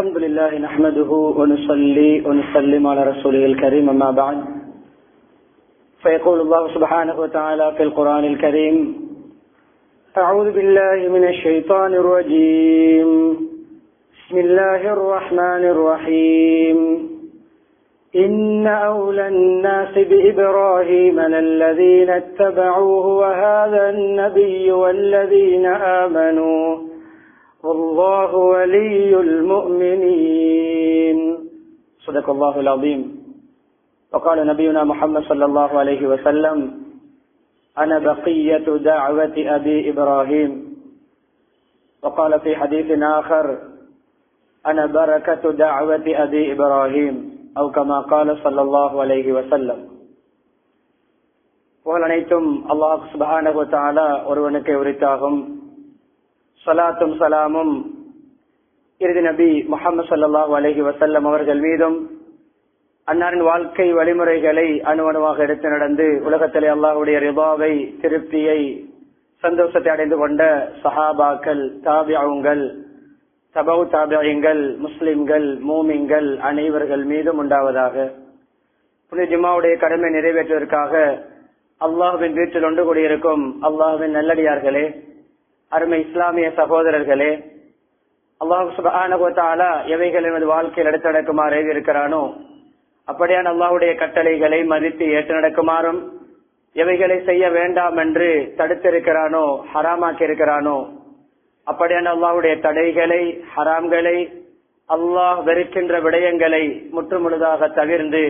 الحمد لله نحمده ونصلي ونسلم على رسوله الكريم أما بعد فيقول الله سبحانه وتعالى في القرآن الكريم أعوذ بالله من الشيطان الرجيم بسم الله الرحمن الرحيم إن أولى الناس بإبراهيم للذين اتبعوه وهذا النبي والذين آمنوا والله ولي المؤمنين صدق الله العظيم. وقال نبينا محمد صلى الله عليه وسلم أنا بقية دعوة أبي إبراهيم. وقال في حديث آخر أنا بركة دعوة أبي إبراهيم أو كما قال صلى الله عليه وسلم. புகழனைத்தும் அல்லாஹ் சுப்ஹானஹு வ தஆலா ஒருவனுக்கே உரித்தாகும். ஸலாத்தும் ஸலாமும் இறுதி நபி முஹம்மது ஸல்லல்லாஹு அலைஹி வஸல்லம் அவர்கள் மீதும் அன்னாரின் வாழ்க்கை வழிமுறைகளை அணுவணுவாக எடுத்து நடந்து உலகத்திலே அல்லாஹ்வுடைய ரிதாவை, திருப்தியை, சந்தோஷத்தை அடைந்து கொண்ட சஹாபாக்கள், தாபிஊன்கள், தபவு தாபிஈன்கள், முஸ்லிம்கள், மூமின்கள் அனைவர்கள் மீதும் உண்டாவதாக. புனித ஜும்ஆவுடைய கடமை நிறைவேற்றுவதற்காக அல்லாஹ்வின் வீட்டில் ஒன்று கூடியிருக்கும் அல்லாஹ்வின் நல்லடியார்களே, அருமை இஸ்லாமிய சகோதரர்களே, அல்லாஹ் சுப்ஹானஹு வ தஆலா எவைகள் நமது வாழ்க்கையில் எடுத்து நடக்குமாறு இருக்கிறானோ அப்படியான அல்லாஹ்வுடைய கட்டளைகளை மதித்து ஏற்று நடக்குமாறும், எவைகளை செய்ய வேண்டாம் என்று தடுத்திருக்கிறானோ, ஹராமாக்கி இருக்கிறானோ அப்படியான அல்லாஹ்வுடைய தடைகளை, ஹராம்களை, அல்லாஹ் வெறுக்கின்ற விடயங்களை முற்றுமுழுதாக தவிர்ந்து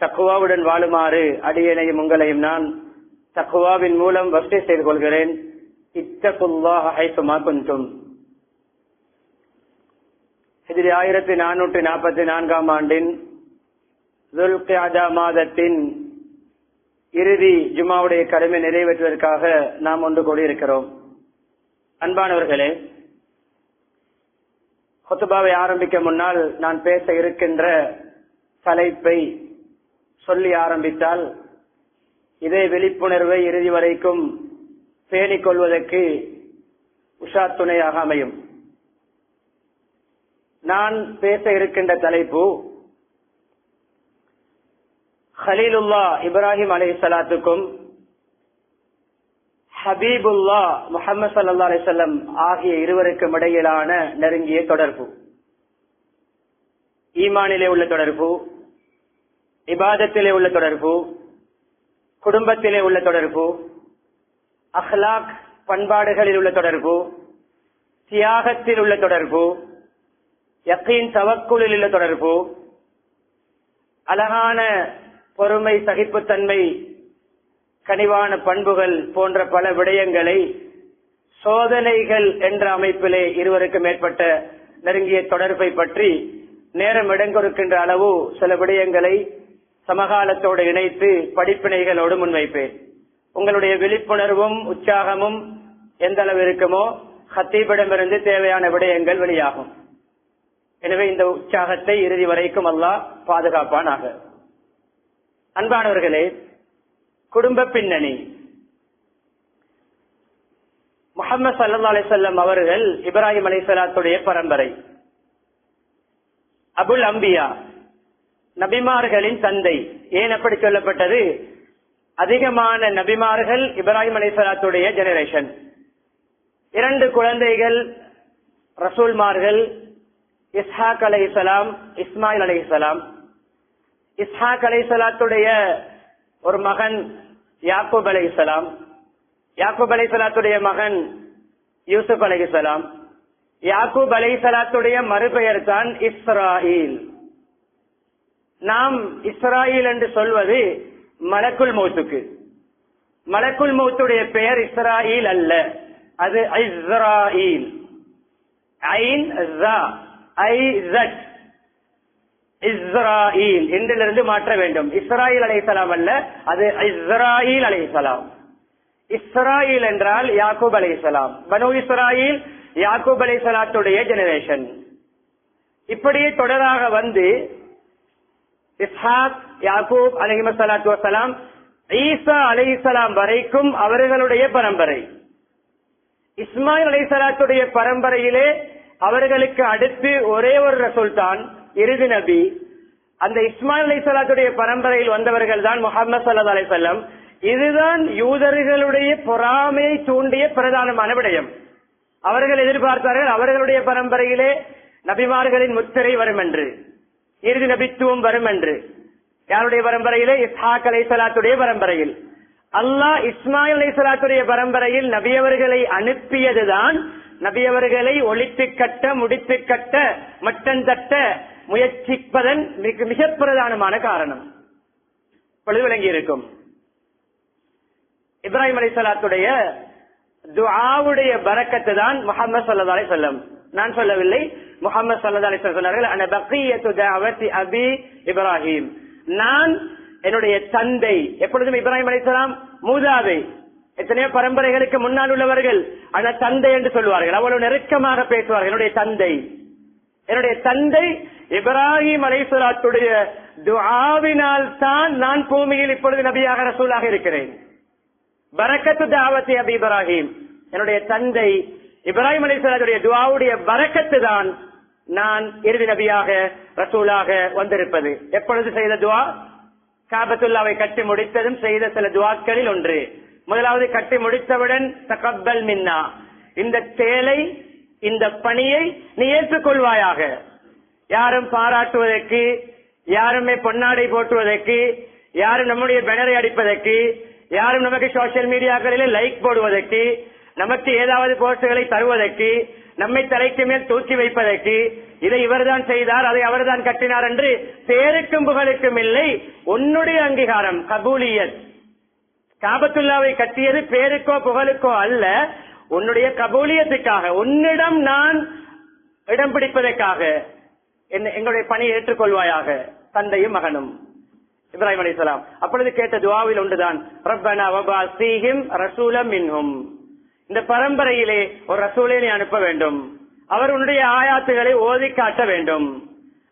தக்வாவுடன் வாழுமாறு அடியேனையும் உங்களையும் நான் தக்வாவின் மூலம் வசிய செய்து கொள்கிறேன். இத்தகுல்லாஹ ஹைசுமா குன்தும். ஹிஜ்ரி 1444 ஆண்டின் துல்கிஅதா மாதத்தின் இறுதி ஜும்ஆவுடைய கடமை நிறைவேற்றுவதற்காக நாம் ஒன்று கூடியிருக்கிறோம். அன்பானவர்களே, குத்பாவை ஆரம்பிக்க முன்னால் நான் பேச இருக்கின்ற தலைப்பை சொல்லி ஆரம்பித்தால் இதே விழிப்புணர்வை இறுதி வரைக்கும் பேணிக் கொள்வதற்கு உஷா துணையாக அமையும். நான் பேச இருக்கின்ற தலைப்பு ஹலீலுல்லா இப்ராஹிம் அலைஹிஸ்ஸலாத்துக்கும் ஹபீபுல்லா முஹம்மது ஸல்லல்லாஹு அலைஹி வஸல்லம் ஆகிய இருவருக்கும் இடையிலான நெருங்கிய தொடர்பு, ஈமானிலே உள்ள தொடர்பு, இபாதத்திலே உள்ள தொடர்பு, குடும்பத்திலே உள்ள தொடர்பு, அஹ்லாக் பண்பாடுகளில் உள்ள தொடர்பு, தியாகத்தில் உள்ள தொடர்பு, யகீன் தவக்குலில் உள்ள தொடர்பு, அழகான பொறுமை, சகிப்புத்தன்மை, கனிவான பண்புகள் போன்ற பல விடயங்களை சோதனைகள் என்ற அமைப்பிலே இருவருக்கு மேற்பட்ட நெருங்கிய தொடர்பை பற்றி நேரம் இடங்கொடுக்கின்ற அளவு சில விடயங்களை சமகாலத்தோடு இணைத்து படிப்பினைகளோடு முன்வைப்பேன். உங்களுடைய விழிப்புணர்வும் உற்சாகமும் எந்த அளவு இருக்குமோ ஹத்தீபிடமிருந்து தேவையான விடயங்கள் வெளியாகும். எனவே இந்த உற்சாகத்தை இறுதி வரைக்கும் அல்லாஹ் பாதுகாப்பானாக. அன்பானவர்களே, குடும்ப பின்னணி. முஹம்மது ஸல்லல்லாஹு அலைஹி வஸல்லம் அவர்கள் இப்ராஹிம் அலைஹிஸ்ஸலாத்துடைய பரம்பரை, அபுல் அம்பியா, நபிமார்களின் தந்தை. ஏன் அப்படி சொல்லப்பட்டது? அதிகமான நபிமார்கள் இப்ராஹிம் அலைஹிஸ்ஸலாத்துடைய ஜெனரேஷன். 2 குழந்தைகள் ரசூல்மார்கள், இஸ்ஹாக் அலைஹிஸ்ஸலாம், இஸ்மாயில் அலைஹிஸ்ஸலாம். இஸ்ஹாக் அலைஹிஸ்ஸலாத்துடைய ஒரு மகன் யாக்கூப் அலைஹிஸ்ஸலாம், யாக்கூப் அலைஹிஸ்ஸலாத்துடைய மகன் யூசுப் அலைஹிஸ்ஸலாம். யாக்கூப் அலைஹிஸ்ஸலாத்துடைய மறுபெயர் தான் இஸ்ராயில். நாம் இஸ்ராயில் என்று சொல்வது மலக்குல் மௌத்துக்கு. மலக்குல் மௌத்துடைய பெயர் இஸ்ராயில் அல்ல, அது இஸ்ராயில். ஐன் ஸா ஐ ஸட் இஸ்ராயில் என்றிலிருந்து மாற்ற வேண்டும். இஸ்ராயில் அலைஹிஸ்ஸலாம் அல்ல, அது இஸ்ராயில் அலைஹிஸ்ஸலாம். இஸ்ராயில் என்றால் யாக்கூப் அலைஹிஸ்ஸலாம். பனு இஸ்ராயில் யாக்கூப் அலைஹிஸ்ஸலாத்துடைய ஜெனரேஷன். இப்படியே தொடராக வந்து இஸ்ஹாக், யாக்கூப் அலைஹிஸ்ஸலாத்து வஸ்ஸலாம், ஈசா அலைஹிஸ்ஸலாம் வரைக்கும் அவர்களுடைய பரம்பரை. இஸ்மாயில் அலைஹிஸ்ஸலாத்துடைய பரம்பரையிலே அவர்களுக்கு அடுத்து ஒரே ஒரு ரசூல் தான் இறுதி நபி. அந்த இஸ்மாயில் அலைஹிஸ்ஸலாத்துடைய பரம்பரையில் வந்தவர்கள் தான் முஹம்மது ஸல்லல்லாஹு அலைஹி வஸல்லம். இதுதான் யூதர்களுடைய பொறாமையை தூண்டிய பிரதானமான விடயம். அவர்கள் எதிர்பார்த்தார்கள் அவர்களுடைய பரம்பரையிலே நபிமார்களின் முத்திரை வரும் என்று, இறுதி நபித்துவம் வரும் என்று. யாருடைய பரம்பரையிலே? இஸ்ஹாக் அலைஹிஸ்ஸலாத்துடைய பரம்பரையில். அல்லாஹ் இஸ்மாயில் அலைஹிஸ்ஸலாத்துடைய பரம்பரையில் நபியவர்களை அனுப்பியதுதான் நபியவர்களை ஒழித்து கட்ட, முடித்து கட்ட, மட்டன் தட்ட முயற்சிப்பதன் மிக பிரதானமான காரணம். பொழுது விளங்கி இருக்கும். இப்ராஹிம் அலைஹிஸ்ஸலாத்துடைய துஆவுடைய பரக்கத்து தான் முஹம்மது ஸல்லல்லாஹு அலைஹி வஸல்லம். நான் சொல்லவில்லை, முஹம்மது ஸல்லல்லாஹு அலைஹி வஸல்லம் சொன்னார்கள், அன பக்கியத்து தஅவத்தி அபி இப்ராஹிம், நான் என்னுடைய தந்தை. எப்பொழுதும் இப்ராஹிம் அலைஹிஸ்ஸலாம் மூதாதை, எத்தனையோ பரம்பரைகளுக்கு முன்னால் உள்ளவர்கள் அந்த தந்தை என்று சொல்வார்கள். அவ்வளவு நெருக்கமாக பேசுவார்கள். என்னுடைய தந்தை இப்ராஹிம் அலைஹிஸ்ஸலாத்துடைய துஆவினால் தான் நான் பூமியில் இப்பொழுது நபியாக ரசூலாக இருக்கிறேன். பரக்கத்து தஅவத்தி அபி இப்ராஹிம், என்னுடைய தந்தை இப்ராஹிம் அலைஹிஸ்ஸலாத்துடைய துஆவுடைய பரக்கத்து தான் நான் இறுதி நபியாக ரசூலாக வந்திருப்பது. எப்பொழுது செய்த துஆ? காபத்துல்லாவை கட்டி முடித்ததும் செய்த சில துஆக்களில் ஒன்று. முதலாவது, கட்டி முடித்தவுடன் தகப்பல் மின்னா, இந்த செயலை, இந்த பணியை நீ ஏற்றுக்கொள்வாயாக. யாரும் பாராட்டுவதற்கு, யாருமே பொன்னாடை போட்டுவதற்கு, யாரும் நம்முடைய பேனரை அடிப்பதற்கு, யாரும் நமக்கு சோசியல் மீடியாக்களிலே லைக் போடுவதற்கு, நமக்கு ஏதாவது போஸ்டுகளை தருவதற்கு, நம்மை தலைக்கு மேல் தூக்கி வைப்பதற்கு, இதை இவர்தான் செய்தார், அதை அவர்தான் கட்டினார் என்று பேருக்கும் புகழுக்கும் இல்லை. உன்னுடைய அங்கீகாரம், கபூலியத். காபத்துல்லாவை கட்டியது பேருக்கோ புகழுக்கோ அல்ல, உன்னுடைய கபூலியத்துக்காக, உன்னிடம் நான் இடம் பிடிப்பதற்காக எங்களுடைய பணியை ஏற்றுக்கொள்வாயாக. தந்தையும் மகனும் இப்ராஹிம் அலைஹிஸ்ஸலாம். அப்பொழுது கேட்ட துஆவில் ஒன்றுதான், ரப்பனா வபஅஸ் ஃபீஹிம் ரசூலம் மின்ஹும், இந்த பரம்பரையிலே ஒரு ரசூலை நீ அனுப்ப வேண்டும். அவர் உன்னுடைய ஆயாத்துகளை ஓதி காட்ட வேண்டும்.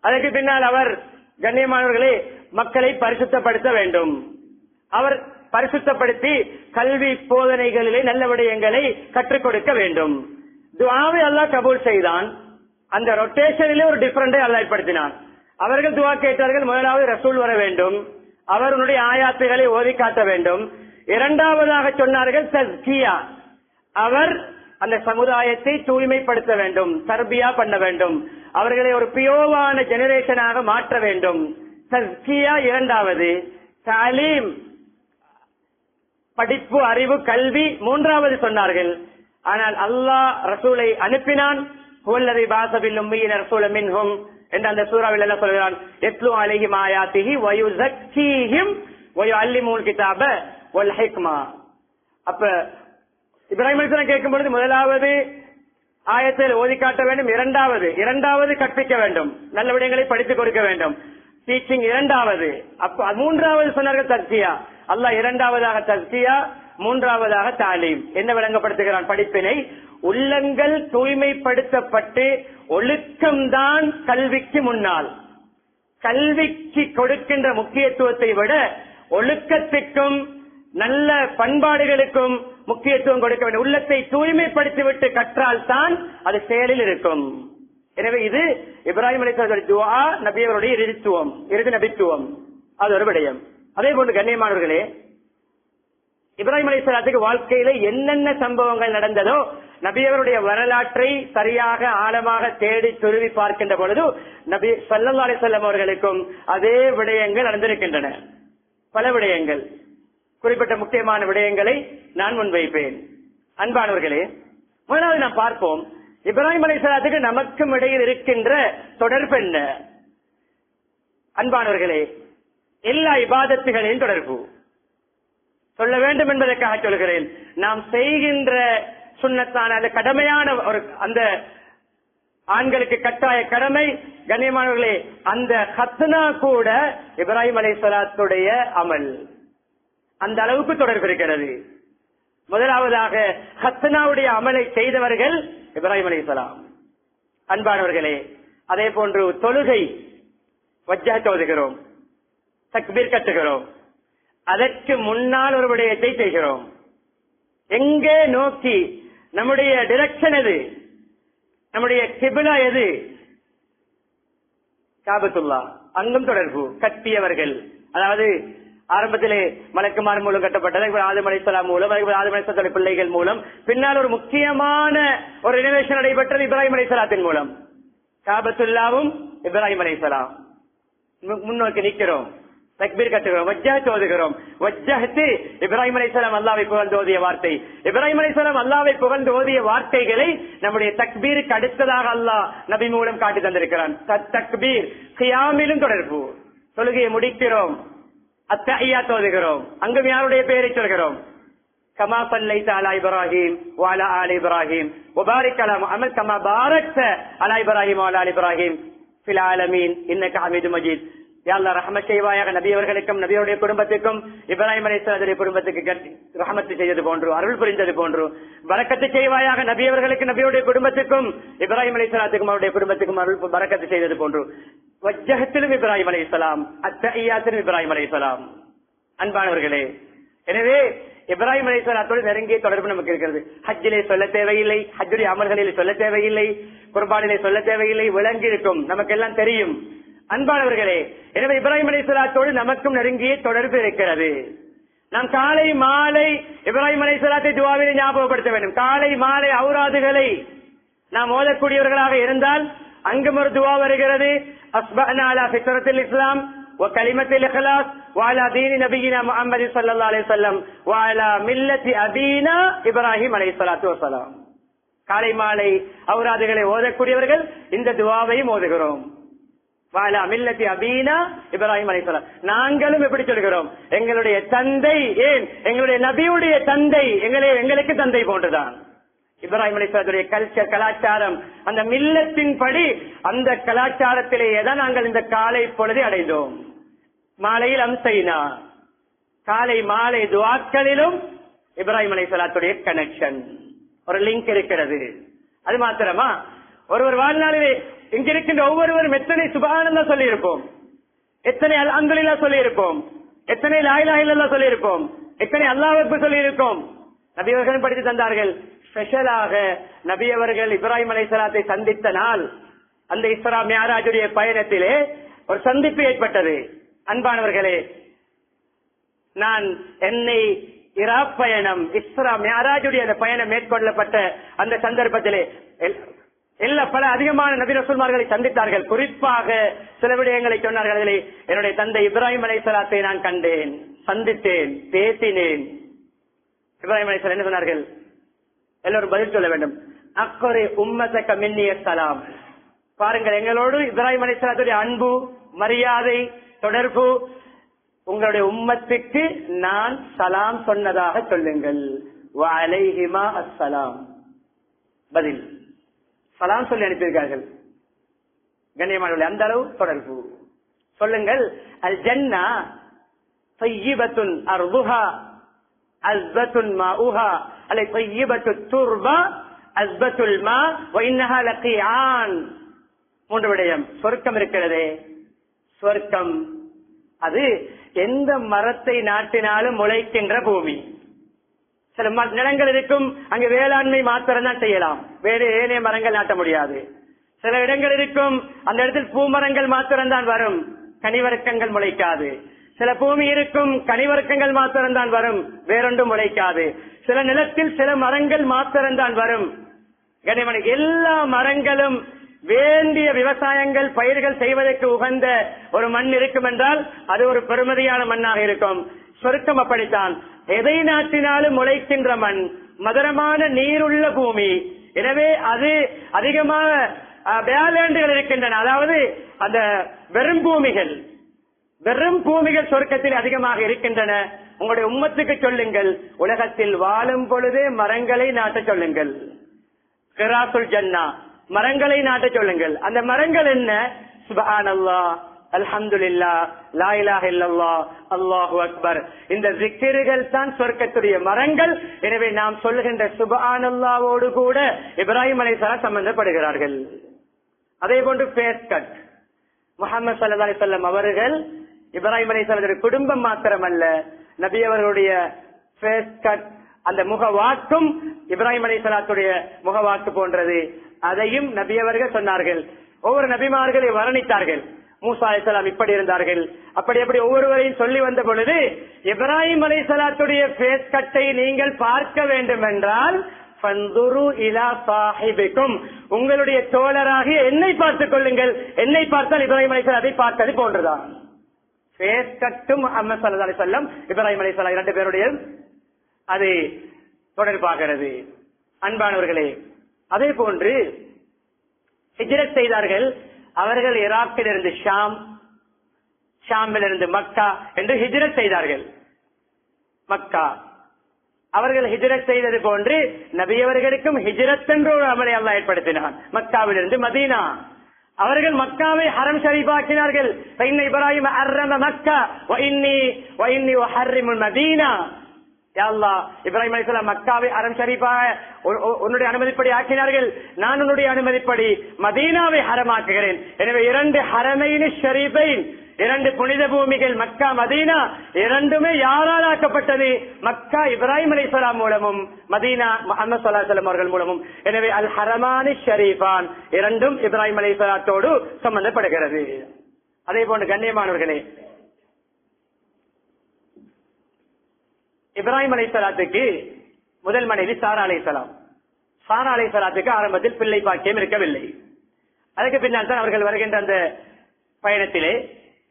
அதற்கு பின்னால் அவர், கண்ணியமானவர்களே, மக்களை பரிசுத்தப்படுத்த வேண்டும். அவர் பரிசுத்தப்படுத்தி கல்வி போதனைகளிலே நல்ல விடயங்களை கற்றுக் கொடுக்க வேண்டும். துஆவை அல்லாஹ் கபூல் செய்தான். அந்த ரொட்டேஷனிலே ஒரு டிஃபரண்டை அல்லாஹ் ஏற்படுத்தினான். அவர்கள் துஆ கேட்டார்கள், முதலாவது ரசூல் வர வேண்டும், அவர் உன்னுடைய ஆயாத்துகளை ஓதி காட்ட வேண்டும். இரண்டாவதாக சொன்னார்கள் தஸ்கியா, அவர் அந்த சமுதாயத்தை தூய்மைப்படுத்த வேண்டும், தர்பியா பண்ண வேண்டும், அவர்களை ஒரு பியோவான ஜெனரேஷனாக மாற்ற வேண்டும். தஸ்கியா இரண்டாவது, தாலீம் படிப்பு, அறிவு, கல்வி மூன்றாவது சொன்னார்கள். ஆனால் அல்லாஹ் ரசூலை அனுப்பினான். ஹுவல்லதி பாஸபில் உம்மீன ரசூலம் மின்ஹும் என்ற அந்த சூராவில் எல்லாம் சொல்கிறான், யத்லு அலைஹிம் ஆயாத்திஹி வ யுஸக்கீஹிம் வ யுஅல்லிமுல் கிதாப வல் ஹிக்மா. அப்ப இப்ராஹிம் அலைஹிஸ்ஸலாம் கேட்கும் பொழுது முதலாவது ஆயத்தில் ஓதி காட்ட வேண்டும், இரண்டாவது கற்பிக்க வேண்டும், நல்ல விடயங்களை படித்துக் கொடுக்க வேண்டும், டீச்சிங் இரண்டாவது. அப்ப மூன்றாவது சொன்னார்கள் தஸ்கியா. அல்லாஹ் இரண்டாவதாக தஸ்கியா, மூன்றாவதாக தாலீம். என்ன விளங்கப்படுத்துகிறான்? படிப்பினை. உள்ளங்கள் தூய்மைப்படுத்தப்பட்டு ஒழுக்கம்தான் கல்விக்கு முன்னால். கல்விக்கு கொடுக்கின்ற முக்கியத்துவத்தை விட ஒழுக்கத்துக்கும் நல்ல பண்பாடுகளுக்கும் முக்கியத்துவம் கொடுக்க வேண்டும். உள்ளத்தை தூய்மைப்படுத்திவிட்டு கற்றால் தான் அது செயலில் இருக்கும். எனவே இது இப்ராஹிம் அலைஹிஸ்ஸலாத்துடைய துஆ, நபியவருடைய இறுதி நபித்துவம். அது ஒரு விடயம். அதே போன்று கண்ணியமானவர்களே, இப்ராஹிம் அலைஹிஸ்ஸலாத்துக்கு வாழ்க்கையில என்னென்ன சம்பவங்கள் நடந்ததோ நபியவருடைய வரலாற்றை சரியாக ஆழமாக தேடி துருவி பார்க்கின்ற பொழுது நபி ஸல்லல்லாஹு அலைஹி வஸல்லம் அவர்களுக்கும் அதே விடயங்கள் நடந்திருக்கின்றன. பல விடயங்கள், குறிப்பிட்ட முக்கியமான விடயங்களை நான் முன்வைப்பேன். அன்பானவர்களே, முதலாவது நாம் பார்ப்போம், இப்ராஹிம் அலைஹிஸ்ஸலாத்துக்கு நமக்கும் இடையில் இருக்கின்ற தொடர்பு என்ன? அன்பானவர்களே, எல்லா இபாதத்துகளின் தொடர்பு சொல்ல வேண்டும் என்பதற்காக சொல்கிறேன். நாம் செய்கின்ற சுன்னத்தான அந்த கடமையான ஒரு, அந்த ஆண்களுக்கு கட்டாய கடமை, கண்ணியமானவர்களே, அந்த ஹத்னா கூட இப்ராஹிம் அலைஹிஸ்ஸலாத்துடைய அமல். அந்த அளவுக்கு தொடர்பு இருக்கிறது. முதலாவதாக ஹத்னாவுடைய அமலை செய்தவர்கள் இப்ராஹிம் அலைஹிஸ்ஸலாம். அன்பானவர்களே, அதே போன்று தொழுகை, வஜ்ஜஹ் ஓதுகிறோம், தக்பீர் கட்டுகிறோம், அதற்கு முன்னால் ஒரு விடயத்தை செய்கிறோம். எங்கே நோக்கி, நம்முடைய டிரெக்ஷன் எது? நம்முடைய கிபிலா எது? காபத்துல்லா. அங்கும் தொடர்பு கட்டியவர்கள், அதாவது ஆரம்பத்திலே மலக்குமார் மூலம் கட்டப்பட்டது, ஆதம் அலைஹிஸ்ஸலாம் மூலம், ஆதம் அலைஹிஸ்ஸலாத்துடைய பிள்ளைகள் மூலம், பின்னால் ஒரு முக்கியமான ஒரு ரினோவேஷன் நடைபெற்றது இப்ராஹிம் அலைஹிஸ்ஸலாத்தின் மூலம். காபத்துல்லாவும் இப்ராஹிம் அலைஹிஸ்ஸலாம் முன்னோக்கி நிற்கிறோம், தக்பீர் கட்டுகிறோம், வஜ்ஜஹத் ஓதுகிறோம். வஜ்ஜஹத் இப்ராஹிம் அலைஹிஸ்ஸலாம் அல்லாஹ்வை புகழ்ந்து ஓதிய வார்த்தை. இப்ராஹிம் அலைஹிஸ்ஸலாம் அல்லாஹ்வை புகழ்ந்து ஓதிய வார்த்தைகளை நம்முடைய தக்பீருக்கு அடுத்ததாக அல்லாஹ் நபி மூலம் காட்டி தந்திருக்கிறான். தக்பீர் கியாமிலும் தொடர்பு. தொழுகையை முடிக்கிறோம், அத்தஹியாத் ஓதுகிறோம், அங்கும் யாருடைய பெயரை சொல்கிறோம்? கமா ஸல்லைத அலா இப்ராஹிம் வ அலா ஆலி இப்ராஹிம் வ பாரிக் அலா முஹம்மத் கமா பாரக்த அலா இப்ராஹிம் வ அலா ஆலி இப்ராஹிம் ஃபில் ஆலமீன் இன்னக ஹமீதும் மஜீத். யா அல்லாஹ் ரஹ்மத் செய்வாயாக நபி அவர்களுக்கும் நபியுடைய குடும்பத்துக்கும் இப்ராஹிம் அலைஹிஸ்ஸலாத்துடைய குடும்பத்துக்கு ரஹ்மத் செய்தது போன்று, அருள் புரிந்தது போன்று பரக்கத்து செய்வாயாக நபி அவர்களுக்கு நபியுடைய குடும்பத்துக்கும் இப்ராஹிம் அலைஹிஸ்ஸலாத்துக்கும் அவருடைய குடும்பத்துக்கும் அருள் பரக்கத்து செய்தது போன்று. வஜ்ஜஹத்திலும் இப்ராஹிம் அலைஹிஸ்ஸலாம், அத்தஹியாத்திலும் இப்ராஹிம் அலைஹிஸ்ஸலாம். அன்பானவர்களே, எனவே இப்ராஹிம் அலைஹிஸ்ஸலாத்தோடு நெருங்கிய தொடர்பு நமக்கு இருக்கிறது. ஹஜ்ஜிலே சொல்ல தேவையில்லை, ஹஜ்ஜுடைய அமல்களிலே சொல்ல தேவையில்லை, குர்பானிலே சொல்ல தேவையில்லை, விளங்கி இருக்கும், நமக்கு எல்லாம் தெரியும். அன்பானவர்களே, எனவே இப்ராஹிம் அலைஹிஸ்ஸலாத்தோடு நமக்கும் நெருங்கிய தொடர்பு இருக்கிறது. நாம் காலை மாலை இப்ராஹிம் அலைஹிஸ்ஸலாத்தை துஆவிலே ஞாபகப்படுத்த வேண்டும். காலை மாலை ஔராதுகளை நாம் ஓதக்கூடியவர்களாக இருந்தால் அங்கும் ஒரு துஆ வருகிறது. அஸ்பஹ்னா அலா ஃபித்ரத்தில் இஸ்லாம் வ கலிமத்தில் இக்லாஸ் வ அலா தீனி நபியினா முஹம்மது ஸல்லல்லாஹு அலைஹி வஸல்லம் வ அலா மில்லத்தி அபீனா இப்ராஹிம் அலைஹிஸ்ஸலாத்து வஸலாம். காலை மாலை ஔராதுகளை ஓதக்கூடியவர்கள் இந்த துஆவையும் ஓதுகிறோம். வாலா மில்லத்தி அபீனா இப்ராஹிம் அலைஹிஸ்ஸலாம். நாங்களும் எப்படி சொல்கிறோம்? எங்களுடைய தந்தை, ஏன் எங்களுடைய நபியுடைய தந்தை எங்களுக்கு தந்தை போன்றுதான். இப்ராஹிம் அலைஹிஸ்ஸலாத்துடைய கல்ச்சர், கலாச்சாரம், அந்த மில்லத்தின் படி அந்த கலாச்சாரத்திலேயே தான் நாங்கள் இந்த காலை பொழுதை அடைந்தோம். மாலையில் அம்சைனா, காலை மாலை துஆக்களிலும் இப்ராஹிம் அலைஹிஸ்ஸலாத்துடைய கனெக்ஷன், ஒரு லிங்க் இருக்கிறது. அது மாத்திரமா, ஒருவர் வாழ்நாளிலே இங்கிருக்கின்ற ஒவ்வொருவரும் எத்தனை சுப்ஹானல்லாஹ் சொல்லி இருப்போம், எத்தனை அல்ஹம்துலில்லாஹ் சொல்லி இருப்போம், எத்தனை லா இலாஹ இல்லல்லாஹ் சொல்லி இருப்போம், எத்தனை அல்லாஹ் அக்பர் சொல்லி இருக்கோம். நபி அவர்கள் படித்து தந்தார்கள். ஸ்பெஷலாக நபி அவர்கள் இப்ராஹிம் அலைஹிஸ்ஸலாத்தை சந்தித்த நாள், அந்த இஸ்ரா மிஅராஜுடைய பயணத்திலே ஒரு சந்திப்பு ஏற்பட்டது. அன்பானவர்களே, நான் என்னை இராக் பயணம், இஸ்ரா மிஅராஜுடைய அந்த பயணம் மேற்கொள்ளப்பட்ட அந்த சந்தர்ப்பத்திலே பல அதிகமான நபி ரசூல்மார்களை சந்தித்தார்கள். குறிப்பாக சில விடயங்களை சொன்னார்கள். அதிலே என்னுடைய தந்தை இப்ராஹிம் அலைஹிஸ்ஸலாத்தை நான் கண்டேன், சந்தித்தேன், பேசினேன். இப்ராஹிம் அலைஹிஸ்ஸலாம் என்ன சொன்னார்கள்? எல்லோரும் பதில் சொல்ல வேண்டும். அக்கறை உம்மதக மின்னி ஸலாம். பாருங்கள், எங்களோடு இப்ராஹிம் அலைஹிஸ்ஸலாத்துடைய அன்பு, மரியாதை, தொடர்பு. உங்களுடைய உம்மத்துக்கு நான் சலாம் சொன்னதாக சொல்லுங்கள். வ அலைஹிமா அஸ்ஸலாம். பதில், சலாம் சொல்லி அனுப்பியிருக்கார்கள். கண்ணியமானவர்களே, அந்த அளவு தொடர்பு. சொல்லுங்கள், அல் ஜன்னா தையிபத்துன் அர்துஹா அஸ்பத்துன் மாஉஹா அலை தையிபத்து துர்பா அஸ்பத்துல் மா வ இன்னஹா லகியான். மூன்று விடயம். சொர்க்கம் இருக்கிறதே, சொர்க்கம் அது எந்த மரத்தை நாட்டினாலும் முளைக்கின்ற பூமி. சில நிலங்கள் இருக்கும், அங்கு வேளாண்மை மாத்திரம் தான் செய்யலாம், வேறு ஏனைய மரங்கள் நாட்ட முடியாது. சில இடங்கள் இருக்கும், அந்த இடத்தில் பூமரங்கள் மாத்திரம் தான் வரும், கனிவர்க்கங்கள் முளைக்காது. சில பூமி இருக்கும், கனிவர்க்கங்கள் மாத்திரம் தான் வரும், வேறொன்றும் முளைக்காது. சில நிலத்தில் சில மரங்கள் மாத்திரம் தான் வரும். கனிமணி எல்லா மரங்களும் வேண்டிய விவசாயங்கள், பயிர்கள் செய்வதற்கு உகந்த ஒரு மண் இருக்கும் என்றால் அது ஒரு பெருமதியான மண்ணாக இருக்கும். சொர்க்கம் அப்படித்தான். எதை நாட்டினாலும் முளைக்கின்ற மண், மதுரமான நீருள்ள பூமி. எனவே அது அதிகமாக வேளாண்டுகள் இருக்கின்றன. அதாவது அந்த வெறும் பூமிகள் சொர்க்கத்தில் அதிகமாக இருக்கின்றன. உங்களுடைய உம்மத்துக்கு சொல்லுங்கள், உலகத்தில் வாழும் பொழுதே மரங்களை நாட்ட சொல்லுங்கள். கிராசுல் ஜன்னா, மரங்களை நாட்ட சொல்லுங்கள். அந்த மரங்கள் என்ன? சுப்ஹானல்லாஹ், அல்ஹம்துலில்லாஹ், லா இலாஹ இல்லல்லாஹ், அல்லாஹு அக்பர். இந்த ஜிக்ருகள் தான் சொர்க்கத்துடைய மரங்கள். எனவே நாம் சொல்லுகின்ற சுப்ஹானல்லாஹ்வோடு கூட இப்ராஹிம் அலைஹிஸ்ஸலாம் சம்பந்தப்படுகிறார்கள். அதே போன்று ஃபேஸ் கட், முஹம்மது ஸல்லல்லாஹு அலைஹி வஸல்லம் அவர்கள் இப்ராஹிம் அலைஹிஸ்ஸலாமுடைய குடும்பம் மாத்திரமல்ல, நபி அவர்களுடைய ஃபேஸ் கட், அந்த முகவாக்கும் இப்ராஹிம் அலைஹிஸ்ஸலாத்துடைய முகவாக்கு போன்றது. அதையும் நபி அவர்கள் சொன்னார்கள். ஒவ்வொரு நபிமார்களை வர்ணித்தார்கள். மூசா அலைஹிஸ்ஸலாம் இப்படி இருந்தார்கள், அப்படி ஒவ்வொருவரையும் சொல்லி வந்த பொழுது, இப்ராஹிம் அலைஹிஸ்ஸலாத்துடைய ஃபேஸ் கட்டை நீங்கள் பார்க்க வேண்டும் என்றால் ஃபந்துரு இலா சாஹிபிக்கும், உங்களுடைய தோழராகிய என்னை பார்த்துக் கொள்ளுங்கள். என்னை பார்த்தால் இப்ராஹிம் அலைஹிஸ்ஸலாத்தை பார்த்தது போன்றுதான். ஃபேஸ் கட்டும் முஹம்மது ஸல்லல்லாஹு அலைஹி வஸல்லம் இப்ராஹிம் அலைஹிஸ்ஸலாம் இரண்டு பேருடைய அது தொடர்பாகிறது. அன்பானவர்களே, அதே போன்று ஹிஜ்ரத் செய்தார்கள். அவர்கள் ஈராக்கிலிருந்து ஷாமிலிருந்து மக்கா என்று ஹிஜ்ரத் செய்தார்கள். மக்கா அவர்கள் ஹிஜ்ரத் செய்தது போன்று நபியவர்களுக்கும் ஹிஜ்ரத் என்ற ஒரு அமலை அல்லாஹ் ஏற்படுத்தினான். மக்காவிலிருந்து மதீனா. அவர்கள் மக்காவை ஹரம் ஷரீஃபாக்கினார்கள். இப்ராஹிம் ஹர்ரம மக்கா வ இன்னி உஹர்ரிமுல் மதீனா. யா அல்லாஹ், இப்ராஹிம் அலைஹிஸ்ஸலாம் மக்காவை ஹரம் ஷரீஃபாக உன்னுடைய அனுமதிப்படி ஆக்கினார்கள். நான் உன்னுடைய அனுமதிப்படி மதீனாவை ஹரமாக்குகிறேன். எனவே இரண்டு ஹரமைன் ஷரீஃபைன், இரண்டு புனித பூமிகள் மக்கா மதீனா இரண்டுமே யாரால் ஆக்கப்பட்டது? மக்கா இப்ராஹிம் அலைஹிஸ்ஸலாம் மூலமும் மதீனா முஹம்மது ஸல்லல்லாஹு அலைஹி வஸல்லம் அவர்கள் மூலமும். எனவே அல் ஹரமானி ஷரீஃபான் இரண்டும் இப்ராஹிம் அலைஹிஸ்ஸலாத்தோடு சம்பந்தப்படுகிறது. அதே போன்று கண்ணியமானவர்களே, இப்ராஹிம் அலைஹிஸ்ஸலாத்துக்கு முதல் மனைவி சாரா அலைஹிஸ்ஸலாம். சாரா அலைஹிஸ்ஸலாத்துக்கு ஆரம்பத்தில் பிள்ளை பாக்கியம் இருக்கவில்லை. அதுக்கு பின்னால் தான் அவர்கள் வருகின்ற அந்த பயணத்திலே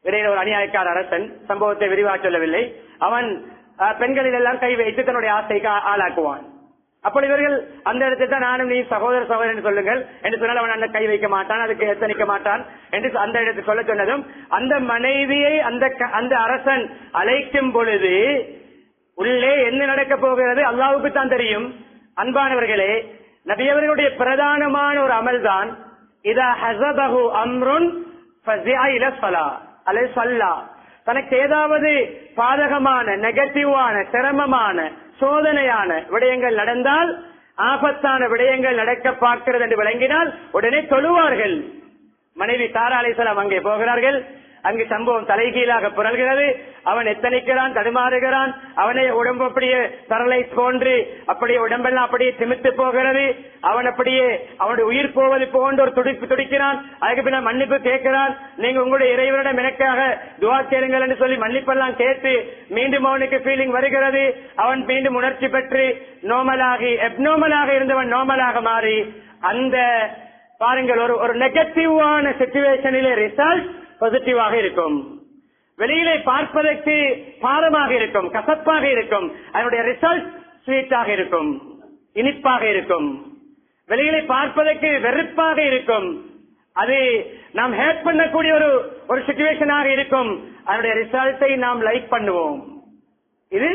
இடையில ஒரு அநியாயக்கார அரசன், சம்பவத்தை விரிவாக சொல்லவில்லை, அவன் பெண்களில் எல்லாம் கை வைத்து தன்னுடைய ஆசைக்கு ஆளாக்குவான். அப்படி இவர்கள் அந்த இடத்துல தான் நானும் நீ சகோதரன் சொல்லுங்கள் என்று சொன்னால் அவன் அந்த கை வைக்க மாட்டான், அதுக்கு எத்தனிக்க மாட்டான் என்று அந்த இடத்தில் சொல்ல சொன்னதும் அந்த மனைவியை அந்த அரசன் அழைக்கும் பொழுது உள்ளே என்ன நடக்க போகிறது அல்லாஹ்வுக்கு தான் தெரியும். அன்பானவர்களே, நபியவர்களுடைய பிரதானமான ஒரு அமல் தான் இதா ஹஸபஹு அம்ருன் ஃபஸிஅ இலா ஸலா அல்லது ஸல்லா. தனக்கு ஏதாவது பாதகமான, நெகட்டிவான, சிரமமான, சோதனையான விடயங்கள் நடந்தால், ஆபத்தான விடயங்கள் நடக்க பார்க்கிறது என்று விளங்கினால் உடனே தொழுவார்கள். மனைவி சாரா அலைஹிஸ்ஸலாம் அங்கே போகிறார்கள். அங்கு சம்பவம் தலைகீழாக புரள்கிறது. அவன் எத்தனைக்கிறான், தடுமாறுகிறான். அவனை உடம்பு அப்படியே பரலைஸ் போன்று அப்படியே உடம்பெல்லாம் அப்படியே திமித்து போகிறது. அவன் அப்படியே அவனுடைய உயிர் போவது போன்ற ஒரு துடிப்பு துடிக்கிறான். அதுக்கு பின்னால் மன்னிப்பு கேட்கிறான். நீங்க உங்களுடைய இறைவனிடம் எனக்காக துஆ கேளுங்கள் என்று சொல்லி மன்னிப்பெல்லாம் கேட்டு மீண்டும் அவனுக்கு ஃபீலிங் வருகிறது. அவன் மீண்டும் உணர்ச்சி பெற்று நோமலாகி எப்னோமலாக இருந்தவன் நோமலாக மாறி அந்த பாருங்கள் ஒரு நெகட்டிவான சிச்சுவேஷனிலே ரிசல்ட் பாசிட்டிவாக இருக்கும். வெளியிலே பார்ப்பதற்கு பாரமாக இருக்கும், கசப்பாக இருக்கும். அதனுடைய ரிசல்ட் ஸ்வீட்டாக இருக்கும், இனிப்பாக இருக்கும். வெளியிலே பார்ப்பதற்கு வெறுப்பாக இருக்கும். அது நாம் ஹேட் பண்ணக்கூடிய ஒரு சிச்சுவேஷனாக இருக்கும். அதனுடைய ரிசல்ட்டை நாம் லைக் பண்ணுவோம். இது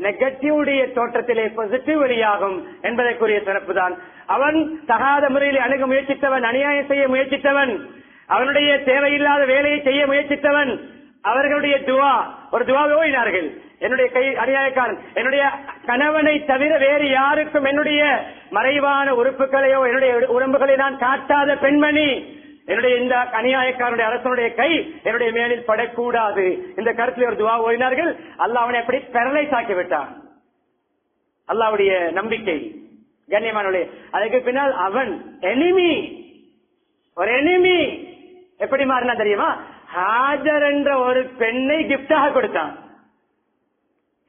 நெகட்டிவ் தோற்றத்திலே பாசிட்டிவ் வெளியாகும் என்பதற்குரிய சிறப்பு தான். அவன் தகாத முறையில் அணுக முயற்சித்தவன், அநியாயம் செய்ய முயற்சித்தவன், அவனுடைய தேவையில்லாத வேலையை செய்ய முயற்சித்தவன், அவர்களுடைய ஒரு துவாவை ஓடினார்கள். என்னுடைய கை அநியாயக்காரன், என்னுடைய கணவனை தவிர வேறு யாருக்கும் என்னுடைய மறைவான உறுப்புகளையோ என்னுடைய உடம்புகளை நான் காட்டாத பெண்மணி, என்னுடைய இந்த அநியாயக்காரனுடைய அரசனுடைய கை என்னுடைய மேலில் படக்கூடாது. இந்த கருத்தில் ஒரு துவா ஓடினார்கள். அல்லாஹ் அவனை எப்படி பெரலைஸ் ஆக்கிவிட்டான். அல்லாஹ்வுடைய நம்பிக்கை கண்ணியமானவர்களே. அதுக்கு பின்னால் அவன் ஒரு எனிமி எப்படி மாறினா தெரியுமா? ஹாஜர் என்ற ஒரு பெண்ணை கிஃப்டாக கொடுத்தான்.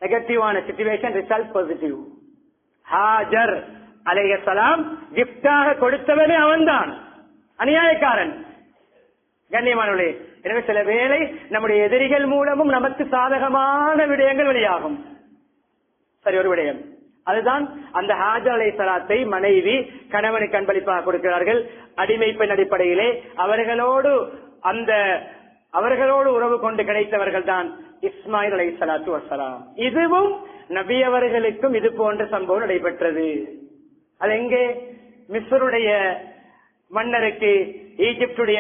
நெகட்டிவான சிச்சுவேஷன் ரிசல்ட் பாசிட்டிவ். ஹாஜர் அலைஹிஸ்ஸலாம் கிஃப்டாக கொடுத்தவனே அவன்தான், அநியாயக்காரன். கண்ணியமானவர்களே, எனவே சில வேளை நம்முடைய எதிரிகள் மூலமும் நமக்கு சாதகமான விடயங்கள் வெளியாகும். சரி, ஒரு விடயம் அதுதான் அந்த ஹாஜர் அலைஹிஸ்ஸலாத்தை மனைவி கணவனுக்கு அன்பளிப்பாக கொடுக்கிறார்கள். அடிமை பெண் அடிப்படையிலே அவர்களோடு உறவு கொண்டு கிடைத்தவர்கள் தான் இஸ்மாயில் அலைஹிஸ்ஸலாத்து வஸ்ஸலாம். இதுவும் நபி அவர்களுக்கும் இது போன்ற சம்பவம் நடைபெற்றது. அது எங்கே? மிஸ்ருடைய மன்னருக்கு, ஈஜிப்டுடைய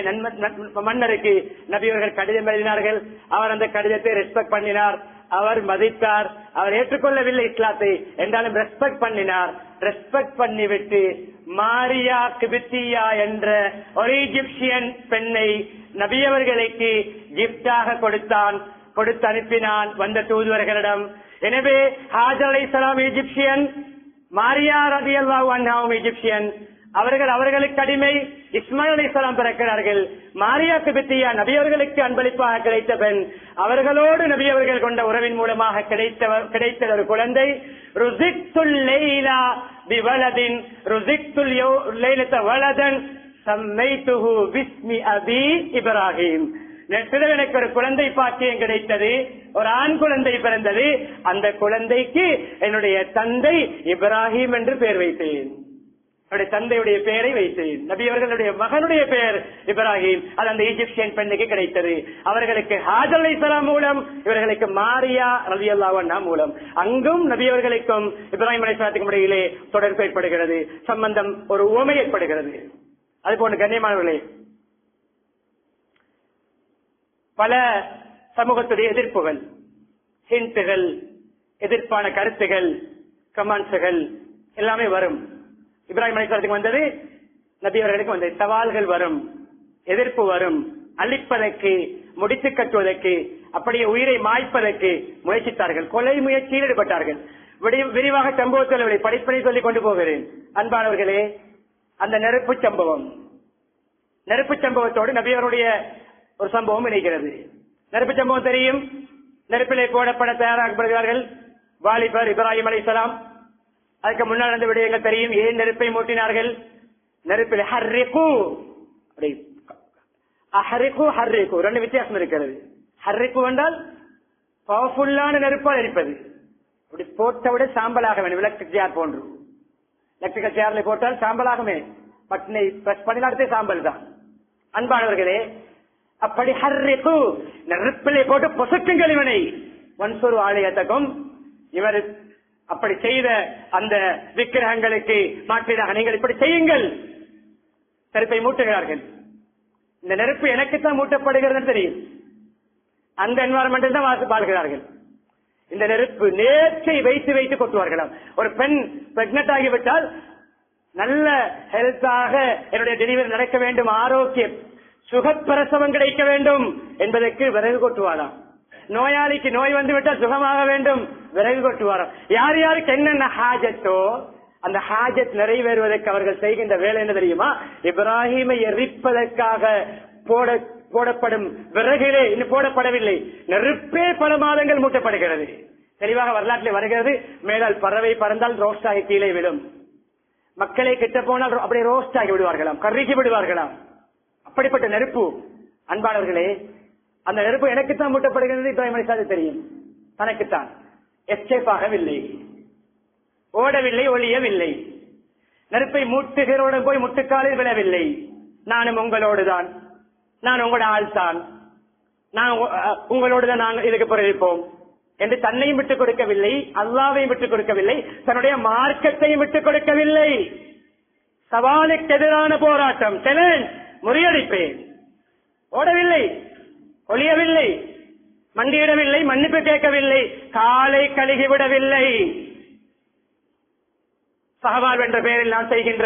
மன்னருக்கு நபி அவர்கள் கடிதம் எழுதினார்கள். அவர் அந்த கடிதத்தை ரெஸ்பெக்ட் பண்ணினார், அவர் மதித்தார். அவர் ஏற்றுக்கொள்ளவில்லை இஸ்லாத்தை, என்றாலும் ரெஸ்பெக்ட் பண்ணினார். ரெஸ்பெக்ட் பண்ணிவிட்டு மாரியா கிபித்தியா என்ற ஒரு ஈஜிப்சியன் பெண்ணை நபியவர்களுக்கு கிப்டாக கொடுத்து அனுப்பினான் வந்த தூதுவர்களிடம். எனவே ஹாஜர் அலைஹிஸ்ஸலாம் ஈஜிப்சியன், மாரியா ரலியல்லாஹு அன்ஹாவும் ஈஜிப்சியன். அவர்களுக்கு அடிமை. இஸ்மாயில் அலைஹிஸ்ஸலாம் பிறக்கிறார்கள். மாரியா கிபித்தியா நபி அவர்களுக்கு அன்பளிப்பாக கிடைத்த பெண். அவர்களோடு நபி அவர்கள் கொண்ட உறவின் மூலமாக கிடைத்த ஒரு குழந்தை. ருஸிக்துல் லைலா பிவலதின் ருஸிக்துல் லைலத வலதன் சம்மைதுஹு பிஸ்மி அபி இப்ராஹிம். நேற்றிரவு எனக்கு ஒரு குழந்தை பாக்கியம் கிடைத்தது, ஒரு ஆண் குழந்தை பிறந்தது. அந்த குழந்தைக்கு என்னுடைய தந்தை இப்ராஹிம் என்று பெயர் வைத்தேன். அவருடைய தந்தையுடைய பெயரை வைத்தேன். நபி அவர்களுடைய மகனுடைய பெயர் இப்ராஹிம். அது அந்த ஈஜிப்சியன் பெண்ணுக்கு கிடைத்தது. அவர்களுக்கு ஹாஜர் அலைஹிஸ்ஸலாம் மூலம், இவர்களுக்கு மாரியா ரலியல்லாஹு அன்ஹா மூலம். அங்கும் நபி அவர்களுக்கும் இப்ராஹிம் அலைஹிஸ்ஸலாத்துக்கும் இடையிலே தொடர்பு ஏற்படுகிறது, சம்பந்தம், ஒரு உவமை ஏற்படுகிறது. அதுபோன்று கண்ணியமானவர்களே, பல சமூகத்துடைய எதிர்ப்புகள், ஹிண்ட்டுகள், எதிர்ப்பான கருத்துகள், கமெண்ட்ஸுகள் எல்லாமே வரும். இப்ராஹிம் அலைஹிஸ்ஸலாத்துக்கு வந்தது, நபி அவர்களுக்கு வந்தது. சவால்கள் வரும், எதிர்ப்பு வரும். அழிப்பதற்கு, முடித்து கட்டுவதற்கு, அப்படியே உயிரை மாய்ப்பதற்கு முயற்சித்தார்கள். கொலை முயற்சியில் ஈடுபட்டார்கள். விரிவாக சம்பவத்தில் படிப்பினை சொல்லிக் கொண்டு போகிறேன். அன்பானவர்களே, அந்த நெருப்பு சம்பவத்தோடு நபி அவருடைய ஒரு சம்பவம் இணைகிறது. நெருப்பு சம்பவம் தெரியும். நெருப்பிலே போடப்பட தயாராகப்படுகிறார்கள் வாலிபர் இப்ராஹிம் அலைஹிஸ்ஸலாம். அதுக்கு முன்னால் நடந்த விடயங்கள் தெரியும். ஏன் நெருப்பை மூட்டினார்கள்? நெருப்பில் ஹர்ரிகு ரெண்டு வித்தியாசம் இருக்கிறது. ஹர்ரிகு என்றால் பவர்ஃபுல்லான நெருப்பால் எரிப்பது. அப்படி போட்ட விட சாம்பலாக வேண்டும். எலக்ட்ரிக் சேர் போன்று எலக்ட்ரிக்கல் சேர்ல போட்டால் சாம்பலாகவே, பட்டனை பிரஸ் பண்ணினாலே சாம்பல் தான். அன்பானவர்களே, அப்படி ஹர்ரிகு நெருப்பிலே போட்டு பொசுக்குங்கள் இவனை வன்சொரு ஆலயத்தக்கும். இவர் அப்படி செய்த அந்த விக்கிரகங்களுக்கு மாற்றீடாக நீங்கள் இப்படி செய்யுங்கள். நெருப்பை மூட்டுகிறார்கள். இந்த நெருப்பு எனக்குத்தான் மூட்டப்படுகிறது தெரியும். அந்த என்வாரன்மெண்டில் தான் வாழ்கிறார்கள். இந்த நெருப்பு நேர்ச்சை வைத்து வைத்து கொட்டுவார்களாம். ஒரு பெண் பிரெக்னன்ட் ஆகிவிட்டால் நல்ல ஹெல்த்தாக என்னுடைய டெலிவரி நடக்க வேண்டும், ஆரோக்கியம், சுகப்பிரசவம் கிடைக்க வேண்டும் என்பதற்கு விறகு கொட்டுவாராம். நோயாளிக்கு நோய் வந்து விட்டால் சுகமாக வேண்டும், விறகு கொட்டுவாராம். யார் யாருக்கு என்னென்ன ஹாஜத்தோ அந்த ஹாஜத் நிறைவேறுவதற்கு அவர்கள் செய்கின்ற வேலை என்ன தெரியுமா? இப்ராஹிமை எரிப்பதற்காக போடப்படும் விறகிலே இன்னும் போடப்படவில்லை, நெருப்பே பல மாதங்கள் மூட்டப்படுகிறது. தெளிவாக வரலாற்றில் வருகிறது. மேலால் பறவை பறந்தால் ரோஸ்ட் ஆகி கீழே விடும். மக்களை கிட்ட போனால் அப்படியே ரோஸ்ட் ஆகி விடுவார்களாம், கருகி விடுவார்களாம். அப்படிப்பட்ட நெருப்பு. அன்பானவர்களே, அந்த நெருப்பு எனக்குத்தான் மூட்டப்படுகிறது. இப்ராஹிம் அலைஹிஸ்ஸலாம் தெரியும், தனக்குத்தான். எஸ்கேப் ஆகவில்லை, ஓடவில்லை, ஒளியவில்லை. நெருப்பை மூட்டுகிறோடு போய் முட்டுக்காலில் விழவில்லை. நானும் உங்களோடு தான், நான் உங்களோட ஆள் தான், நான் உங்களோடு தான் நாங்கள் இதுக்கு பிறப்பிப்போம் என்று தன்னையும் விட்டுக் கொடுக்கவில்லை, அல்லாஹ்வையும் விட்டுக் கொடுக்கவில்லை, தன்னுடைய மார்க்கத்தையும் விட்டுக் கொடுக்கவில்லை. சவாலுக்கு எதிரான போராட்டம், சேலஞ்ச், முறியடிப்பேன். ஓடவில்லை, ஒளியவில்லை, மண்டியிடவில்லை, மன்னிப்பு கேட்கவில்லை, காலை கழுகிவிடவில்லை. சஹவால் என்ற பெயரில் நான் செய்கின்ற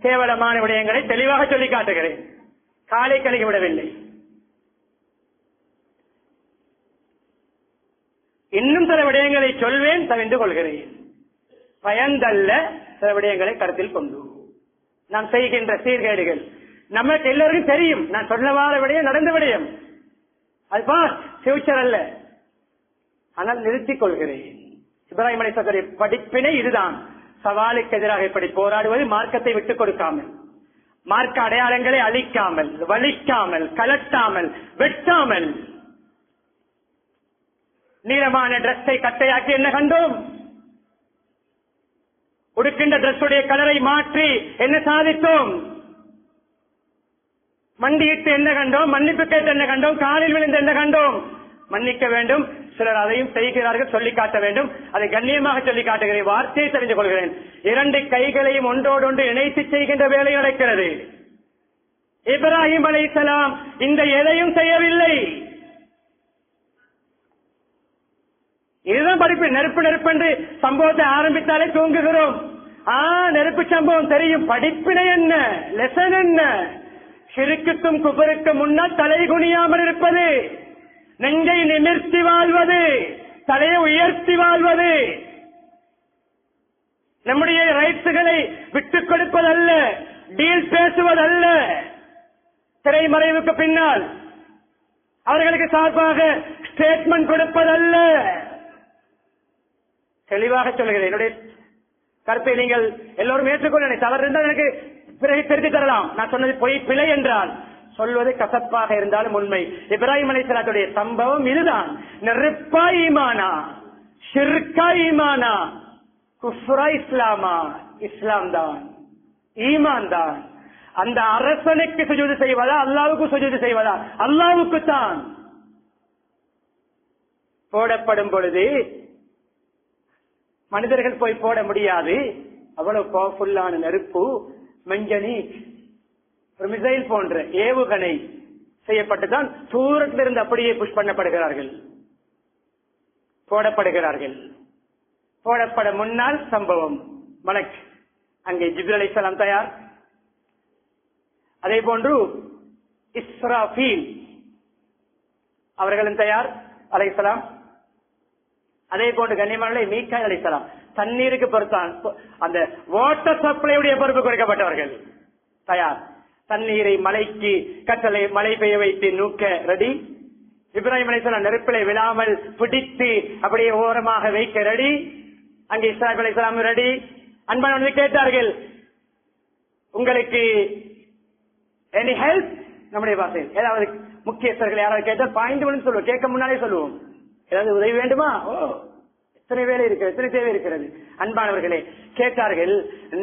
கேவலமான விடயங்களை தெளிவாக சொல்லி காட்டுகிறேன். காலை கழுகிவிடவில்லை. இன்னும் சில விடயங்களை சொல்வேன், தவிர்த்து கொள்கிறேன். பயந்தல்ல, சில விடயங்களை கருத்தில் கொண்டு நாம் செய்கின்ற சீர்கேடுகள் நமக்கு எல்லாருக்கும் தெரியும். நான் சொல்லவாத விடயம் நடந்த விடயம், அது ஃபியூச்சர் அல்ல. ஆனால் நிறுத்திக் கொள்கிறேன். இப்ராஹிம் அலைஹிஸ்ஸலாத்துடைய படிப்பினை இதுதான். சவாலுக்கு எதிராக இப்படி போராடுவது, மார்க்கத்தை விட்டுக் கொடுக்காமல், மார்க்க அடையாளங்களை அழிக்காமல், வலிக்காமல், கலட்டாமல், வெட்டாமல். நீளமான டிரெஸ்ஸை கட்டையாக்கி என்ன கண்டோம்? உடுக்கின்ற டிரெஸ்ஸுடைய கலரை மாற்றி என்ன சாதித்தோம்? மண்டியிட்டு என்ன கண்டோம்? மன்னிப்பு கேட்டு என்ன கண்டோம்? காலில் விழுந்து என்ன கண்டோம்? மன்னிக்க வேண்டும். சிலர் அதையும் செய்கிறார்கள், சொல்லி காட்ட வேண்டும். அதை கண்ணியமாக சொல்லி காட்டுகிறேன், வார்த்தையை தெரிந்து கொள்கிறேன். இரண்டு கைகளையும் ஒன்றோடொன்று இணைத்து செய்கின்ற வேலை நடக்கிறது. இப்ராஹிம் அலைஹிஸ்ஸலாம் இந்த எதையும் செய்யவில்லை. இதுதான் படிப்பு. நெருப்பு நெருப்பு என்று சம்பவத்தை ஆரம்பித்தாலே தூங்குகிறோம். நெருப்பு சம்பவம் தெரியும், படிப்பினை என்ன, லெசன் என்ன? ஷிர்க்குக்கும் குஃபருக்கும் முன்னால் தலை குனியாமல் இருப்பது, நெஞ்சை நிமிர்த்தி வாழ்வது, தலையை உயர்த்தி வாழ்வது, நம்முடைய ரைட்ஸுகளை விட்டுக் கொடுப்பதல்ல, டீல் பேசுவதல்ல, திரைமறைவுக்கு பின்னால் அவர்களுக்கு சார்பாக ஸ்டேட்மெண்ட் கொடுப்பதல்ல. தெளிவாக சொல்லுகிறேன். என்னுடைய கருத்தை நீங்கள் எல்லோரும் ஏற்றுக்கொள்ள, தவறு இருந்தால் எனக்கு பிறகு திருத்தி தரலாம். நான் சொன்னது பொய் பிழை என்றால் சொல்வது கசப்பாக இருந்தாலும் உண்மை. இப்ராஹிம் அலைஹிஸ்ஸலாத்துடைய சம்பவம் இதுதான். நெருப்பா ஈமானா, ஷிர்கா ஈமானா, குஃப்ரா இஸ்லாமா? இஸ்லாம் தான், ஈமான் தான். அந்த அரசனுக்கு சுஜூது செய்வதா, அல்லாஹ்வுக்கு சுஜூது செய்வதா? அல்லாஹ்வுக்கு தான். போடப்படும் பொழுது மனிதர்கள் போய் போட முடியாது, அவ்வளவு பவர்ஃபுல்லான நெருப்பு, மஞ்சனி, ஒரு மிசைல் போன்ற ஏவுகணை செய்யப்பட்டுதான் தூரத்திலிருந்து அப்படியே புஷ் பண்ணப்படுகிறார்கள், போடப்படுகிறார்கள். போடப்பட முன்னால் சம்பவம், மலக் அங்கே ஜிப்ரீல் அலைஹிஸ்ஸலாம் தயார். அதே போன்று இஸ்ராஃபீல் அவர்களும் தயார் அலைஹிஸ்ஸலாம். அதே போன்று கண்ணியமான மீகாயில் அலைஹிஸ்ஸலாம் தண்ணீருக்கு பொறுத்தான், அந்த வாட்டர் சப்ளையுடைய பொறுப்பு கொடுக்கப்பட்டவர்கள் தயார். தண்ணீரை மலைக்கு கட்டளை, மழை பெய்ய வைத்து நூக்க ரெடி. இப்ராஹிம் அலைஹிஸ்ஸலாம் நெருப்பிலை விழாமல் பிடித்து அப்படியே ஓரமாக வைக்க ரெடி. அங்கே இஸ்ராஃபீல் அலைஹிஸ்ஸலாம் ரெடி. அன்பானவர்கள் கேட்டார்கள், உங்களுக்கு எனி ஹெல்ப்? நம்முடைய பாஷையில் ஏதாவது முக்கியஸ்தர்கள் யாராவது கேட்டால் பாய்ந்து சொல்லுவோம், கேட்க முன்னாலே சொல்லுவோம், ஏதாவது உதவி வேண்டுமா? ஓ, எத்தனை வேலை இருக்கிறது, எத்தனை தேவை இருக்கிறது. அன்பானவர்களே கேட்டார்கள்,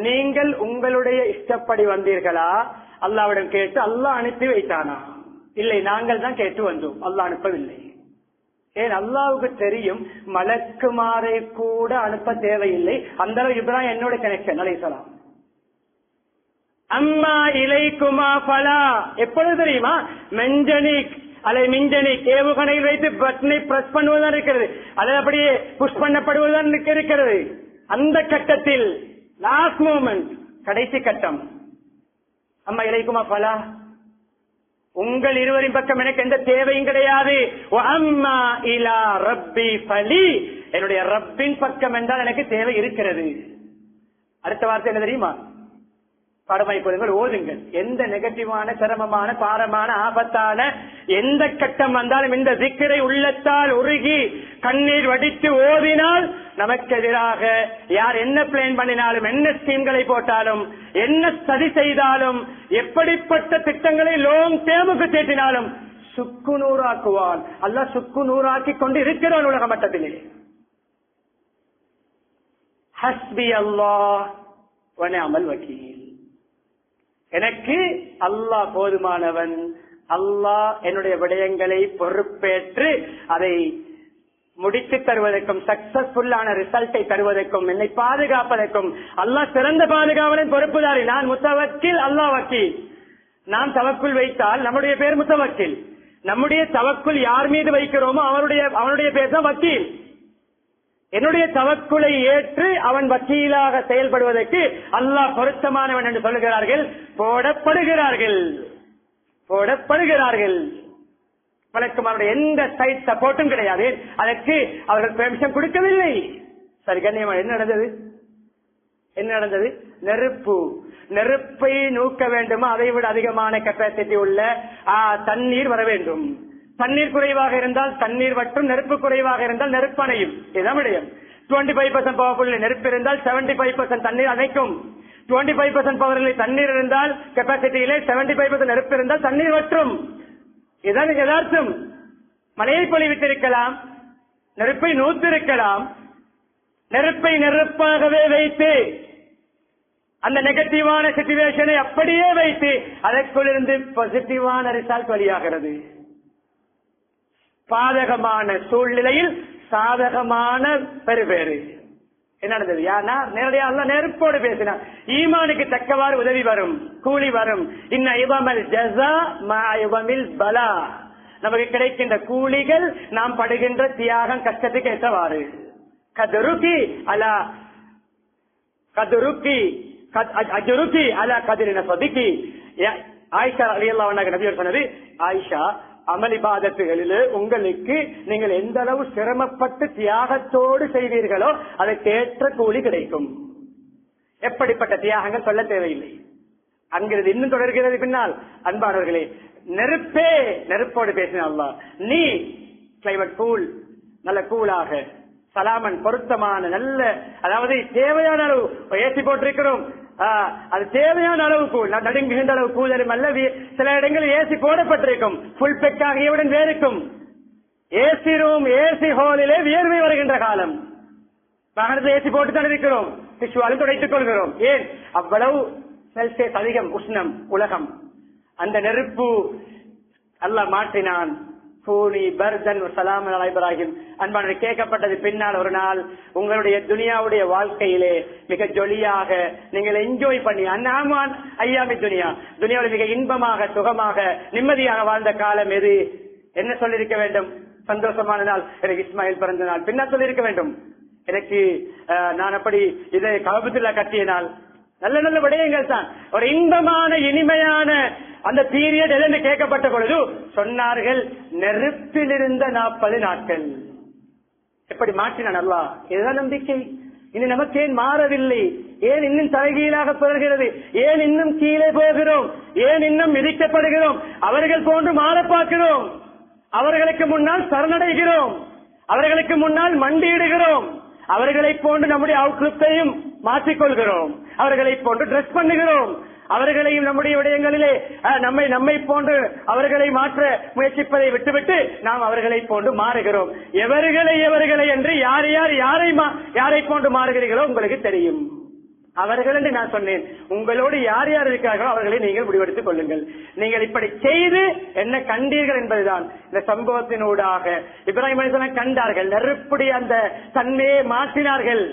நீங்கள் உங்களுடைய இஷ்டப்படி வந்தீர்களா, அல்லாஹ்விடம் கேட்டு அல்லாஹ் அனுப்பி வைத்தானா? இல்லை, நாங்கள் தான் கேட்டு வந்தோம், அல்லாஹ் அனுப்பவில்லை. ஏன்? அல்லாஹ்வுக்கு தெரியும் மலக்குமாரை கூட அனுப்ப தேவையில்லை. அந்த அளவு இப்ராஹிம் என்னோட கனெக்ஷன் அலைஹிஸ்ஸலாம். அம்மா இலைக்குமா பலா, எப்பொழுது தெரியுமா? மெஞ்சனிக் அலை மிஞ்சனிக் ஏவுகணையில் வைத்து பட்டனை பிரஸ் பண்ணுவதுதான் இருக்கிறது, அதை அப்படியே புஷ் பண்ணப்படுவதுதான் இருக்கிறது. அந்த கட்டத்தில் லாஸ்ட் மூமெண்ட், கடைசி கட்டம். அம்மா இலைக்குமா பலா, உங்கள் இருவரின் பக்கம் எனக்கு எந்த தேவையும் கிடையாது. அம்மா இலா ரப்பி பலி, என்னுடைய ரப்பின் பக்கம் என்றால் எனக்கு தேவை இருக்கிறது. அடுத்த வார்த்தை என்ன தெரியுமா? பாடமாய் கொள்ளுங்கள், ஓதுங்கள். எந்த நெகட்டிவான, சிரமமான, பாரமான, ஆபத்தான எந்த கட்டம் வந்தாலும் இந்த திக்ரை உள்ளத்தால் உருகி கண்ணீர் வடித்து ஓதினால், நமக்கு எதிராக யார் என்ன பிளான் பண்ணினாலும், என்ன ஸ்கீம்களை போட்டாலும், என்ன சதி செய்தாலும், எப்படிப்பட்ட திட்டங்களை லோங் டேமுக்கு தேற்றினாலும் சுக்கு நூறாக்குவான். அல்லாஹ் சுக்கு நூறாக்கி கொண்டு இருக்கிறான் உலக மட்டத்திலே. ஹஸ்பி அல்லாஹ் வ நிஅமல் வக்கீல், எனக்கு அல்லாஹ் போதுமானவன். அல்லாஹ் என்னுடைய விடயங்களை பொறுப்பேற்று அதை முடித்து தருவதற்கும், சக்சஸ்ஃபுல்லான ரிசல்ட்டை தருவதற்கும், என்னை பாதுகாப்பதற்கும் அல்லாஹ் சிறந்த பாதுகாவலின் பொறுப்புதாரி. நான் முத்தவக்கில், அல்லாஹ் வக்கீல். நாம் தவக்குள் வைத்தால் நம்முடைய பேர் முத்தவக்கில். நம்முடைய தவக்குள் யார் மீது வைக்கிறோமோ அவனுடைய பேர் தான் வக்கீல். என்னுடைய தவக்குலை ஏற்று அவன் வக்கீலாக செயல்படுவதற்கு அல்லாஹ் பொருத்தமானவன் என்று சொல்லுகிறார்கள். போடப்படுகிறார்கள். வழக்கமான எந்த சைட் சப்போர்ட்டும் கிடையாது. அதற்கு அவர்கள் பெர்மிஷன் கொடுக்கவில்லை. சரி, கண்ணியமா என்ன நடந்தது? நெருப்பை நூக்க வேண்டுமா? அதை விட அதிகமான கெப்பாசிட்டி உள்ள தண்ணீர் வர வேண்டும். தண்ணீர் குறைவாக இருந்தால் தண்ணீர் வற்றும், நெருப்பு குறைவாக இருந்தால் நெருப்பு அணையும். இதுதான் விடயம். 25% பவர்ஃபுல் நெருப்பு இருந்தால் 75% தண்ணீர் அணைக்கும். 25% பவரில் தண்ணீர் இருந்தால், கெப்பாசிட்டியிலே 75% நெருப்பு இருந்தால் தண்ணீர் வற்றும். இதுதான் யதார்த்தம். மழையை பொழிவித்திருக்கலாம், நெருப்பை நூத்திருக்கலாம். நெருப்பை நெருப்பாகவே வைத்து அந்த நெகட்டிவான சிச்சுவேஷனை அப்படியே வைத்து அதற்குள் இருந்து பாசிட்டிவான ரிசல்ட் வெளியாகிறது. பாதகமான சூழ்நிலையில் சாதகமான பெறுபேறு என்ன நடந்தது? யாரா நேரடியாக நெருப்போடு பேசினார். ஈமானுக்கு தக்கவாறு உதவி வரும், கூலி வரும். பலா, நமக்கு கிடைக்கின்ற கூலிகள் நாம் படுகின்ற தியாகம், கஷ்டத்துக்கு ஏற்றவாறு. கதுருக்கி அலா கதிரின சொதுக்கி. ஆயிஷா ரலியல்லாஹு அன்ஹா நபியர் சொன்னது, ஆயிஷா, அமல் இபாதத்துகளிலே உங்களுக்கு நீங்கள் எந்த அளவு சிரமப்பட்டு தியாகத்தோடு செய்வீர்களோ அதற்கு ஏற்ற கூலி கிடைக்கும். எப்படிப்பட்ட தியாகங்கள் சொல்ல தேவையில்லை. அங்கிருந்து இன்னும் தொடர்கிறது பின்னால். அன்பானவர்களே, நெருப்பே நெருப்போடு பேசின அல்லாஹ், நீ கிளைமேட் கூல், நல்ல கூலாக சலாமன் பொருத்தமான நல்ல, அதாவது தேவையான அளவு ஏசி போட்டிருக்கிறோம், அது தேவையான அளவு கூழ், நடுங்குகின்ற அளவு கூதலும் அல்ல. சில இடங்களில் ஏசி போடப்பட்டிருக்கும், புல் பெக் ஆகியவுடன் வேறுக்கும். ஏசி ரூம், ஏசி ஹாலிலே வியர்வை வருகின்ற காலம், வாகனத்தில் ஏசி போட்டு தான் இருக்கிறோம், டிஷ்யூவாலும் துடைத்துக் கொள்கிறோம். ஏன் அவ்வளவு செல்சியஸ் அதிகம் உஷ்ணம் உலகம். அந்த நெருப்பு அல்லாஹ் மாற்றினான். இப்ராஹிம் அன்பான கேட்கப்பட்டது பின்னால் ஒரு நாள் உங்களுடைய துனியாவுடைய வாழ்க்கையிலே மிக ஜொலியாக நீங்கள் என்ஜாய் பண்ணி அண்ணாமான் ஐயாமி துனியாவில் மிக இன்பமாக சுகமாக நிம்மதியாக வாழ்ந்த காலம் எது? என்ன சொல்லியிருக்க வேண்டும்? சந்தோஷமான நாள் எனக்கு இஸ்மாயில் பிறந்த நாள். பின்னால் சொல்லியிருக்க வேண்டும், எனக்கு நான் அப்படி இதை கபத்துல்லா கட்டிய நாள். நல்ல நல்ல விடயங்கள் தான். ஒரு இன்பமான இனிமையான அந்த பீரியட் எது கேட்கப்பட்ட பொழுது சொன்னார்கள், நெருப்பில் இருந்த 40 நாட்கள். எப்படி மாற்றினான் அல்லாஹ்? இதுதான் நம்பிக்கை. இனி நமக்கு ஏன் மாறவில்லை? ஏன் இன்னும் தலைகீழாக தொடர்கிறது? ஏன் இன்னும் கீழே போகிறோம்? ஏன் இன்னும் மிதிக்கப்படுகிறோம்? அவர்கள் போன்று மாற பார்க்கிறோம், அவர்களுக்கு முன்னால் சரணடைகிறோம், அவர்களுக்கு முன்னால் மண்டியிடுகிறோம், அவர்களை போன்று நம்முடைய அவுட்லுக்கையும் மாற்றிக்கொள்கிறோம், அவர்களை போன்று டிரெஸ் பண்ணுகிறோம், அவர்களையும் நம்முடைய விடயங்களிலே நம்மை போன்று அவர்களை மாற்ற முயற்சிப்பதை விட்டுவிட்டு நாம் அவர்களை போன்று மாறுகிறோம். எவர்களை என்று யாரை போன்று மாறுகிறீர்களோ உங்களுக்கு தெரியும். அவர்கள் என்று நான் சொன்னேன். உங்களோடு யார் யார் இருக்கிறார்களோ அவர்களை நீங்கள் முடிவெடுத்துக் கொள்ளுங்கள். நீங்கள் இப்படி செய்து என்ன கண்டீர்கள் என்பதுதான் இந்த சம்பவத்தினூடாக இப்ராஹிம் அலைஹிஸ்ஸலாம் கண்டார்கள். நெருப்புடைய அந்த தன்மையை மாற்றினார்கள்.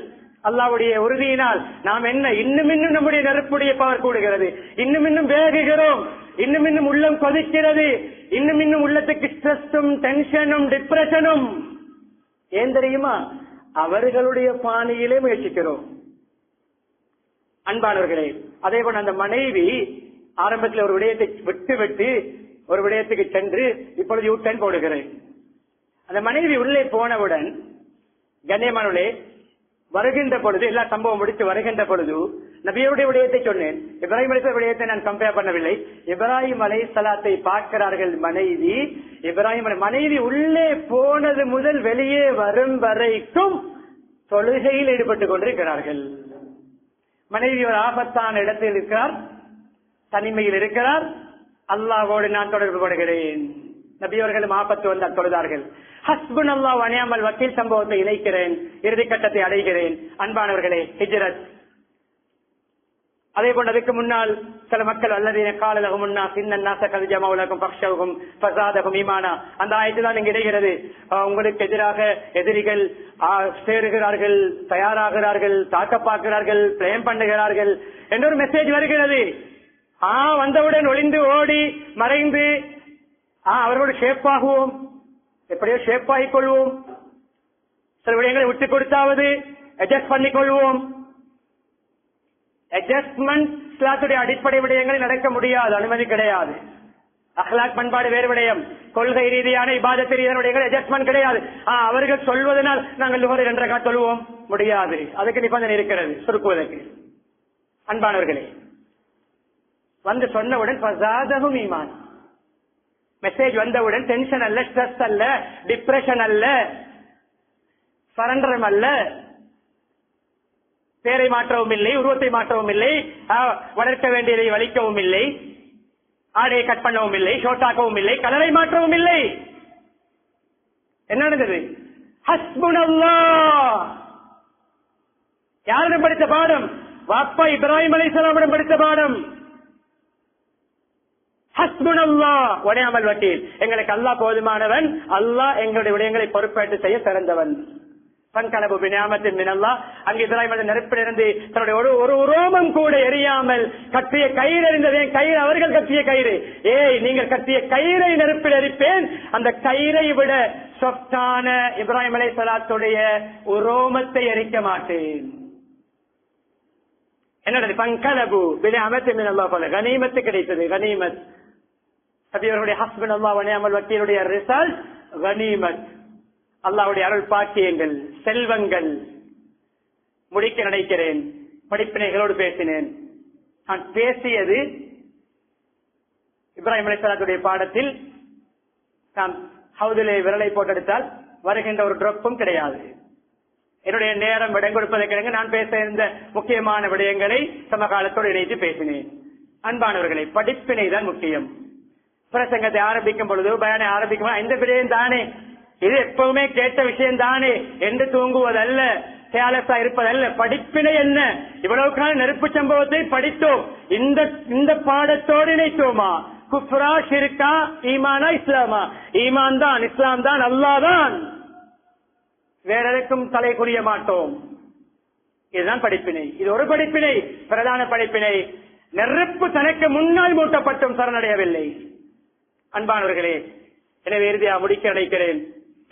அல்லாஹ்வுடைய உறுதியினால் நாம் என்ன இன்னும் நம்முடைய நெருப்புடைய பவர் கூடுகிறது, இன்னும் வேகுகிறோம், இன்னும் உள்ளம் கொதிக்கிறது, இன்னும் உள்ளத்துக்கு ஸ்ட்ரெஸ்ஸும் டென்ஷனும் டிப்ரெஷனும். ஏன் தெரியுமா? அவர்களுடைய பாணியிலே முயற்சிக்கிறோம். அன்பானவர்களே, அதே போல அந்த மனைவி ஆரம்பத்தில் ஒரு விடயத்தை விட்டு ஒரு விடயத்துக்கு சென்று இப்பொழுது யூட்டன் போடுகிறேன். அந்த மனைவி உள்ளே போனவுடன் கண்ணியமானவர்களே, வருகின்ற பொழுது எல்லா சம்பவம் முடித்து வருகின்ற பொழுது நபியுடைய விடயத்தை சொன்னேன். இப்ராஹிம் அலைஹிஸ்ஸலாம் விடயத்தை நான் கம்பேர் பண்ணவில்லை. இப்ராஹிம் அலைஹிஸ்ஸலாத்தை பார்க்கிறார்கள் மனைவி. மனைவி உள்ளே போனது முதல் வெளியே வரும் வரைக்கும் தொழுகையில் ஈடுபட்டுக் கொண்டிருக்கிறார்கள். மனைவி ஒரு ஆபத்தான இடத்தில் இருக்கிறார், தனிமையில் இருக்கிறார். அல்லாஹ்வோடு நான் தொடர்பு படுகிறேன். நபியவர்களும் ஆபத்து வந்தால் தொழுதார்கள். ஹஸ்புன் அல்லாஹ் வ நிஅமல் வக்கீல் சம்பவத்தை இணைக்கிறேன், இறுதிக்கட்டத்தை அடைகிறேன். அன்பானவர்களே, ஹிஜ்ரத். அதே போன்று அதுக்கு முன்னால் சில மக்கள் அல்லதீன காலலகும் முன்னா சின்ன நாச ஜமாவுலகும் பக்ஷவுகும் ஃபஸாதகும் ஈமானா, அந்த ஆயத்து தான் இங்கு இடைகிறது. உங்களுக்கு எதிராக எதிரிகள் சேருகிறார்கள், தயாராகிறார்கள், தாக்க பார்க்கிறார்கள், பிளேம் பண்ணுகிறார்கள் என்ற ஒரு மெசேஜ் வருகிறது. வந்தவுடன் ஒளிந்து ஓடி மறைந்து அவர்களோடு ஷேப் ஆகுவோம், எப்படியோ ஷேப் ஆகிக் கொள்வோம், சில விடயங்களை விட்டுக் கொடுத்தாவது அட்ஜஸ்ட் பண்ணிக் கொள்வோம். அட்ஜஸ்ட்மெண்ட் இஸ்லாத்துடைய அடிப்படை விடயங்களில் நடக்க முடியாது, அனுமதி கிடையாது. அஹ்லாக் பண்பாடு வேறு விடயம், கொள்கை ரீதியான இபாதத் ரீதியான விடயங்கள் அட்ஜஸ்ட்மெண்ட் கிடையாது. அவர்கள் சொல்வதனால் நாங்கள் லுஹர் 2 ரக்காத் தொழுவோம், முடியாது. அதுக்கு நிபந்தனை இருக்கிறது சுருக்குவதற்கு. அன்பானவர்களே, வந்து சொன்னவுடன் ஃபஸாதஹும் ஈமான், மெசேஜ் வந்தவுடன் டென்ஷன் அல்ல, ஸ்ட்ரெஸ் அல்ல, டிப்ரெஷன் அல்ல, சரண்டரம் அல்ல, பேரை மாற்றவும் இல்லை, உருவத்தை மாற்றவும் இல்லை, வளர்க்க வேண்டியதை வலிக்கவும் இல்லை, ஆடையை கட் பண்ணவும் இல்லை, ஷோட்டாக்கவும் இல்லை, கலரை மாற்றவும் இல்லை. என்ன நடந்தது? ஹஸ்புனல்லாஹ். யாரிடம் படித்த பாடம்? வாப்பா இப்ராஹிம் அலைஹிஸ்ஸலாமிடம் படித்த பாடம். ஹஸ்புனல்லாஹ் வ நிஅமல் வக்கீல். எங்களுக்கு அல்லாஹ் போதுமானவன், அல்லாஹ் எங்களுடைய விடயங்களை பொறுப்பேற்று செய்ய சிறந்தவன். பன்கலபு பிநியாமத்தின் மினல்லாஹ். அங்கு இப்ராஹிம் நெருப்பிலிருந்து தன்னுடைய ஒரு ரோமம் கூட எரியாமல் கட்டிய கயிறு எறிந்ததே, கயிறு அவர்கள் கட்டிய கயிறு. நீங்கள் கட்டிய கயிறை நெருப்பில் எரிப்பேன், அந்த கயிறை விட சொஃப்டான இப்ராஹிம் அலைஹிஸ்ஸலாத்துடைய ஒரு ரோமத்தை எரிக்க மாட்டேன். என்னது? பன்கலபு பிநியாமத்தின் மினல்லாஹ் போல கனிமத்து கிடைத்தது. கனிமத் அவர்களுடைய ஹஸ்பண்ட் அல்லாஹ் வ நிஅமல் வக்கீலுடைய ரிசல்ட் கனிமத். அல்லாஹ்வுடைய அருள் பாக்கியங்கள், செல்வங்கள். முடிக்க நினைக்கிறேன். படிப்பினைகளோடு பேசினேன். நான் பேசியது இப்ராஹிம் அலைஹிஸ்ஸலாத்துடைய பாடத்தில் நாம் ஹவுதிலே விரலை போட்டெடுத்தால் வருகின்ற ஒரு டிராப்பும் கிடையாது. என்னுடைய நேரம் விடம் கொடுப்பதற்கு நான் பேச இருந்த முக்கியமான விடயங்களை சமகாலத்தோடு இணைத்து பேசினேன். அன்பானவர்களை, படிப்பினை தான் முக்கியம். பிரசங்கத்தை ஆரம்பிக்கும் பொழுது பயானை ஆரம்பிக்கும் இந்த விடயம் தானே, இது எப்பவுமே கேட்ட விஷயம் தானே என்று தூங்குவதல்ல, கேலஸா இருப்பதல்ல. படிப்பினை என்ன? இவ்வளவு கால நெருப்பு சம்பவத்தை படித்தோம், இந்த பாடத்தோடு இணைத்தோமா? குஃப்ரா, ஷிர்கா, ஈமானா, இஸ்லாமா? ஈமான் தான், இஸ்லாம் தான், அல்லாஹ் தான், வேற எதற்கும் தலை குறிய மாட்டோம். இதுதான் படிப்பினை. இது ஒரு படிப்பினை, பிரதான படிப்பினை. நெருப்பு தனக்கு முன்னால் மூட்டப்பட்டும் சரணடையவில்லை. அன்பானவர்களே, எனவே இறுதியாக முடிக்க நினைக்கிறேன்.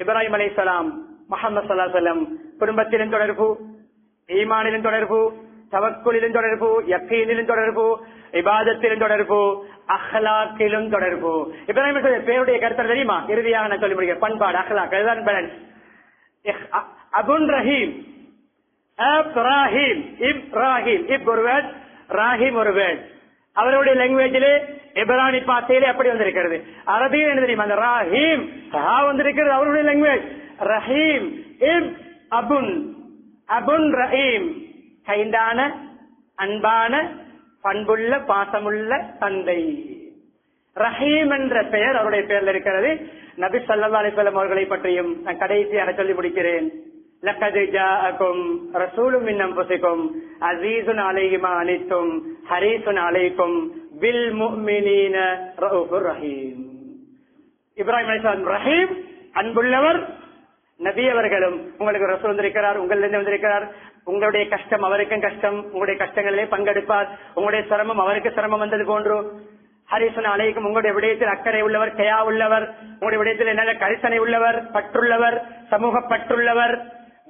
இப்ராஹிம் அலைஹிஸ்ஸலாம், முஹம்மது ஸல்லல்லாஹு அலைஹி வஸல்லம் குடும்பத்திலும் தொடர்பு, ஈமானிலும் தொடர்பு, தவக்குலிலும் தொடர்பு, யக்கீனிலும் தொடர்பு, இபாதத்திலும் தொடர்பு, அஹ்லாக்கிலும் தொடர்பு. இப்ராஹிம் பேருடைய கருத்து தெரியுமா? இறுதியாக நான் சொல்லி முடிக்கிறேன். பண்பாடு, அஹ்லாக், அதுதான் பேலன்ஸ். அபுன் ரஹீம், இப்ராஹிம், இப்ராஹிம், இப் ஒரு வேர்ட், ராஹிம் ஒரு வேர்ட். அவருடைய லாங்குவேஜிலே இப்ரானி பாசையிலே அப்படி வந்திருக்கிறது. அரபியில் என்ன தெரியுமா? அந்த ராஹிம் வந்திருக்கிறது அவருடைய லாங்குவேஜ். ரஹீம், இப் அபுன், அபுன் ரஹீம், கைண்டான, அன்பான, பண்புள்ள, பாசமுள்ள தந்தை. ரஹீம் என்ற பெயர் அவருடைய பெயர்ல இருக்கிறது. நபி ஸல்லல்லாஹு அலைஹி வஸல்லம் அவர்களை பற்றியும் நான் கடைசியாக சொல்லி முடிக்கிறேன். லக்கத் ஜாஅகும் ரசூலும் மின் அன்ஃபுசிகும் அஸீஸுன் அலைஹி மா அனித்தும் ஹரீஸுன் அலைக்கும் பில் முஃமினீன ரഊஃபுர் ரஹீம். இப்ராஹிம் அலைஹிஸ்ஸலாம் ரஹீம், அன்புள்ளவர். நபி அவர்களும் உங்களுக்கு ரசூல் வந்திருக்கிறார், உங்களிலிருந்து வந்திருக்கிறார். உங்களுடைய கஷ்டம் அவருக்கும் கஷ்டம், உங்களுடைய கஷ்டங்களிலே பங்கெடுப்பார். உங்களுடைய சிரமம் அவருக்கு சிரமம் வந்தது போன்று. ஹரிசன அலைக்கும், உங்களுடைய விடயத்தில் அக்கறை உள்ளவர், கயா உள்ளவர். உங்களுடைய விடயத்தில் நல்ல கரிசனை உள்ளவர், பற்றுள்ளவர், சமூக பற்றுள்ளவர்.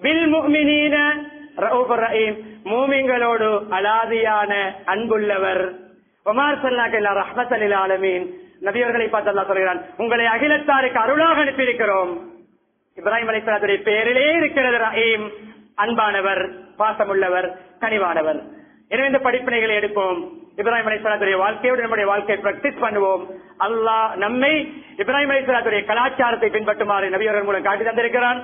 பில் முஃமினீன ரഊஃபுர் ரஹீம், மூமின்களோடு அலாதியான அன்புள்ளவர். வமார் ஸல்லல்லாஹு அலைஹி ரஹ்மத்தல் லில் ஆலமீன். நபியவர்களை பார்த்து அல்லாஹ் சொல்கிறான், உங்களை அகிலத்தாருக்கு அருளாக அனுப்பியிருக்கிறோம். இப்ராஹிம் அலைஹிஸ்ஸலாத்துடைய பெயரிலே இருக்கிறது ரஹீம், அன்பானவர், பாசமுள்ளவர், கனிவானவர். எனவே இந்த படிப்பினைகளை எடுப்போம். இப்ராஹிம் அலைஹிஸ்ஸலாத்துடைய வாழ்க்கையோடு நம்முடைய வாழ்க்கையை பிராக்டிஸ் பண்ணுவோம். அல்லாஹ் நம்மை இப்ராஹிம் அலைஹிஸ்ஸலாத்துடைய கலாச்சாரத்தை பின்பற்றுமாறு நபியவர்கள் மூலம் காட்டி தந்திருக்கிறான்.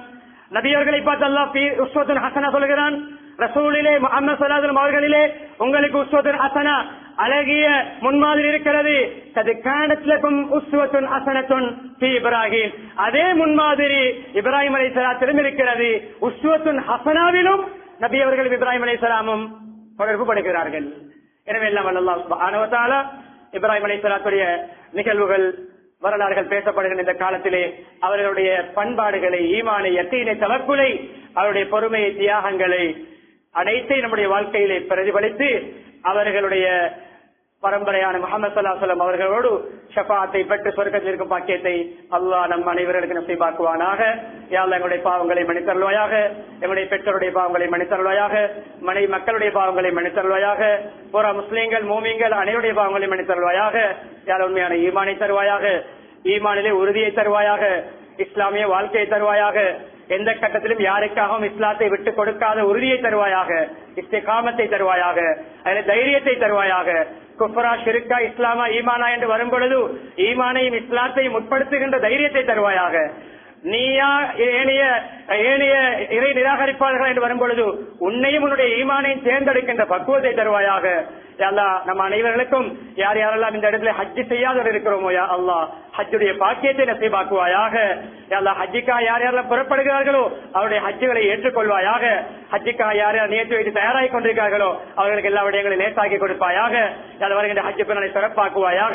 நபியவர்களை பார்த்து அல்லாஹ் உஸ்வத்துன் ஹஸனா சொல்கிறான். ரசூலிலே முஹம்மது ஸல்லல்லாஹு அலைஹி வஸல்லம் அவர்களிலே உங்களுக்கு உஸ்வத்துன் ஹஸனா, அழகிய முன்மாதிரி இருக்கிறது. கத் கானத் லகும் உஸ்வத்துன் ஹஸனத்துன் ஃபீ இப்ராஹிம், அதே முன்மாதிரி இப்ராஹிம் அலைஹிஸ்ஸலாத்திலும் இருக்கிறது. உஸ்வத்துன் ஹஸனாவிலும் நபி அவர்கள் இப்ராஹிம் அலைஹிஸ்ஸலாமும் தொடர்பு படுகிறார்கள். எனவே எல்லாம் அல்லாஹ் சுப்ஹானஹு வ தஆலா இப்ராஹிம் அலைஹிஸ்ஸலாத்துடைய நிகழ்வுகள், வரலாறுகள் பேசப்படுகின்ற இந்த காலத்திலே அவர்களுடைய பண்பாடுகளை, ஈமானை, யக்கீனை, தவக்குலை, அவருடைய பொறுமையை, தியாகங்களை அனைத்தை நம்முடைய வாழ்க்கையிலே பிரதிபலித்து அவர்களுடைய பரம்பரையான முஹம்மது ஸல்லல்லாஹு அலைஹி வஸல்லம் அவர்களோடு ஷஃபாஅத்தை பெற்று சொர்க்கத்தில் இருக்கும் பாக்கியத்தை அல்லாஹ் நம் அனைவர்களுக்கு நசீபாக்குவானாக. யா அல்லாஹ் எங்களுடைய பாவங்களை மன்னித்தருள்வாயாக, எங்களுடைய பெற்றோருடைய பாவங்களை மன்னித்தருள்வாயாக, மனைவி மக்களுடைய பாவங்களை மன்னித்தருள்வாயாக, புற முஸ்லிம்கள், மூமின்கள் அனைவருடைய பாவங்களை மன்னித்தருள்வாயாக. யார் உண்மையான ஈமானை தருவாயாக, ஈமானிலே உறுதியை தருவாயாக, இஸ்லாமிய வாழ்க்கையை தருவாயாக, எந்த கட்டத்திலும் யாருக்காகவும் இஸ்லாத்தை விட்டு கொடுக்காத உறுதியை தருவாயாக, இஸ்திகாமத்தை தருவாயாக, அதில் தைரியத்தை தருவாயாக. குஃப்ரா, ஷிர்கா, இஸ்லாமா, ஈமானா என்று வரும் பொழுது ஈமானையும் இஸ்லாத்தையும் உட்படுத்துகின்ற தைரியத்தை தருவாயாக. நீயா ஏனைய இறை நிராகரிப்பாளர்கள் என்று வரும் பொழுது உன்னையும் உன்னுடைய ஈமானையும் தேர்ந்தெடுக்கின்ற பக்குவத்தை தருவாயாக. யா அல்லாஹ் நம் அனைவர்களுக்கும் யார் யாரெல்லாம் இந்த இடத்துல ஹஜ் செய்யாதவர் இருக்கிறோமோ யா அல்லாஹ் ஹஜ்ஜுடைய பாக்கியத்தை நசீபாக்குவாயாக. யா அல்லாஹ் ஹஜ்ஜுக்காக யார் யாரெல்லாம் புறப்படுகிறார்களோ அவருடைய ஹஜ்ஜுகளை ஏற்றுக்கொள்வாயாக. ஹஜ்ஜுக்காக யார் யார் நியத்து வைத்து தயாராகி கொண்டிருக்கிறார்களோ அவர்களுக்கு எல்லா விடயங்களையும் லேசாக்கி கொடுப்பாயாக. வருகின்ற ஹஜ் பின்னலை சிறப்பாக்குவாயாக.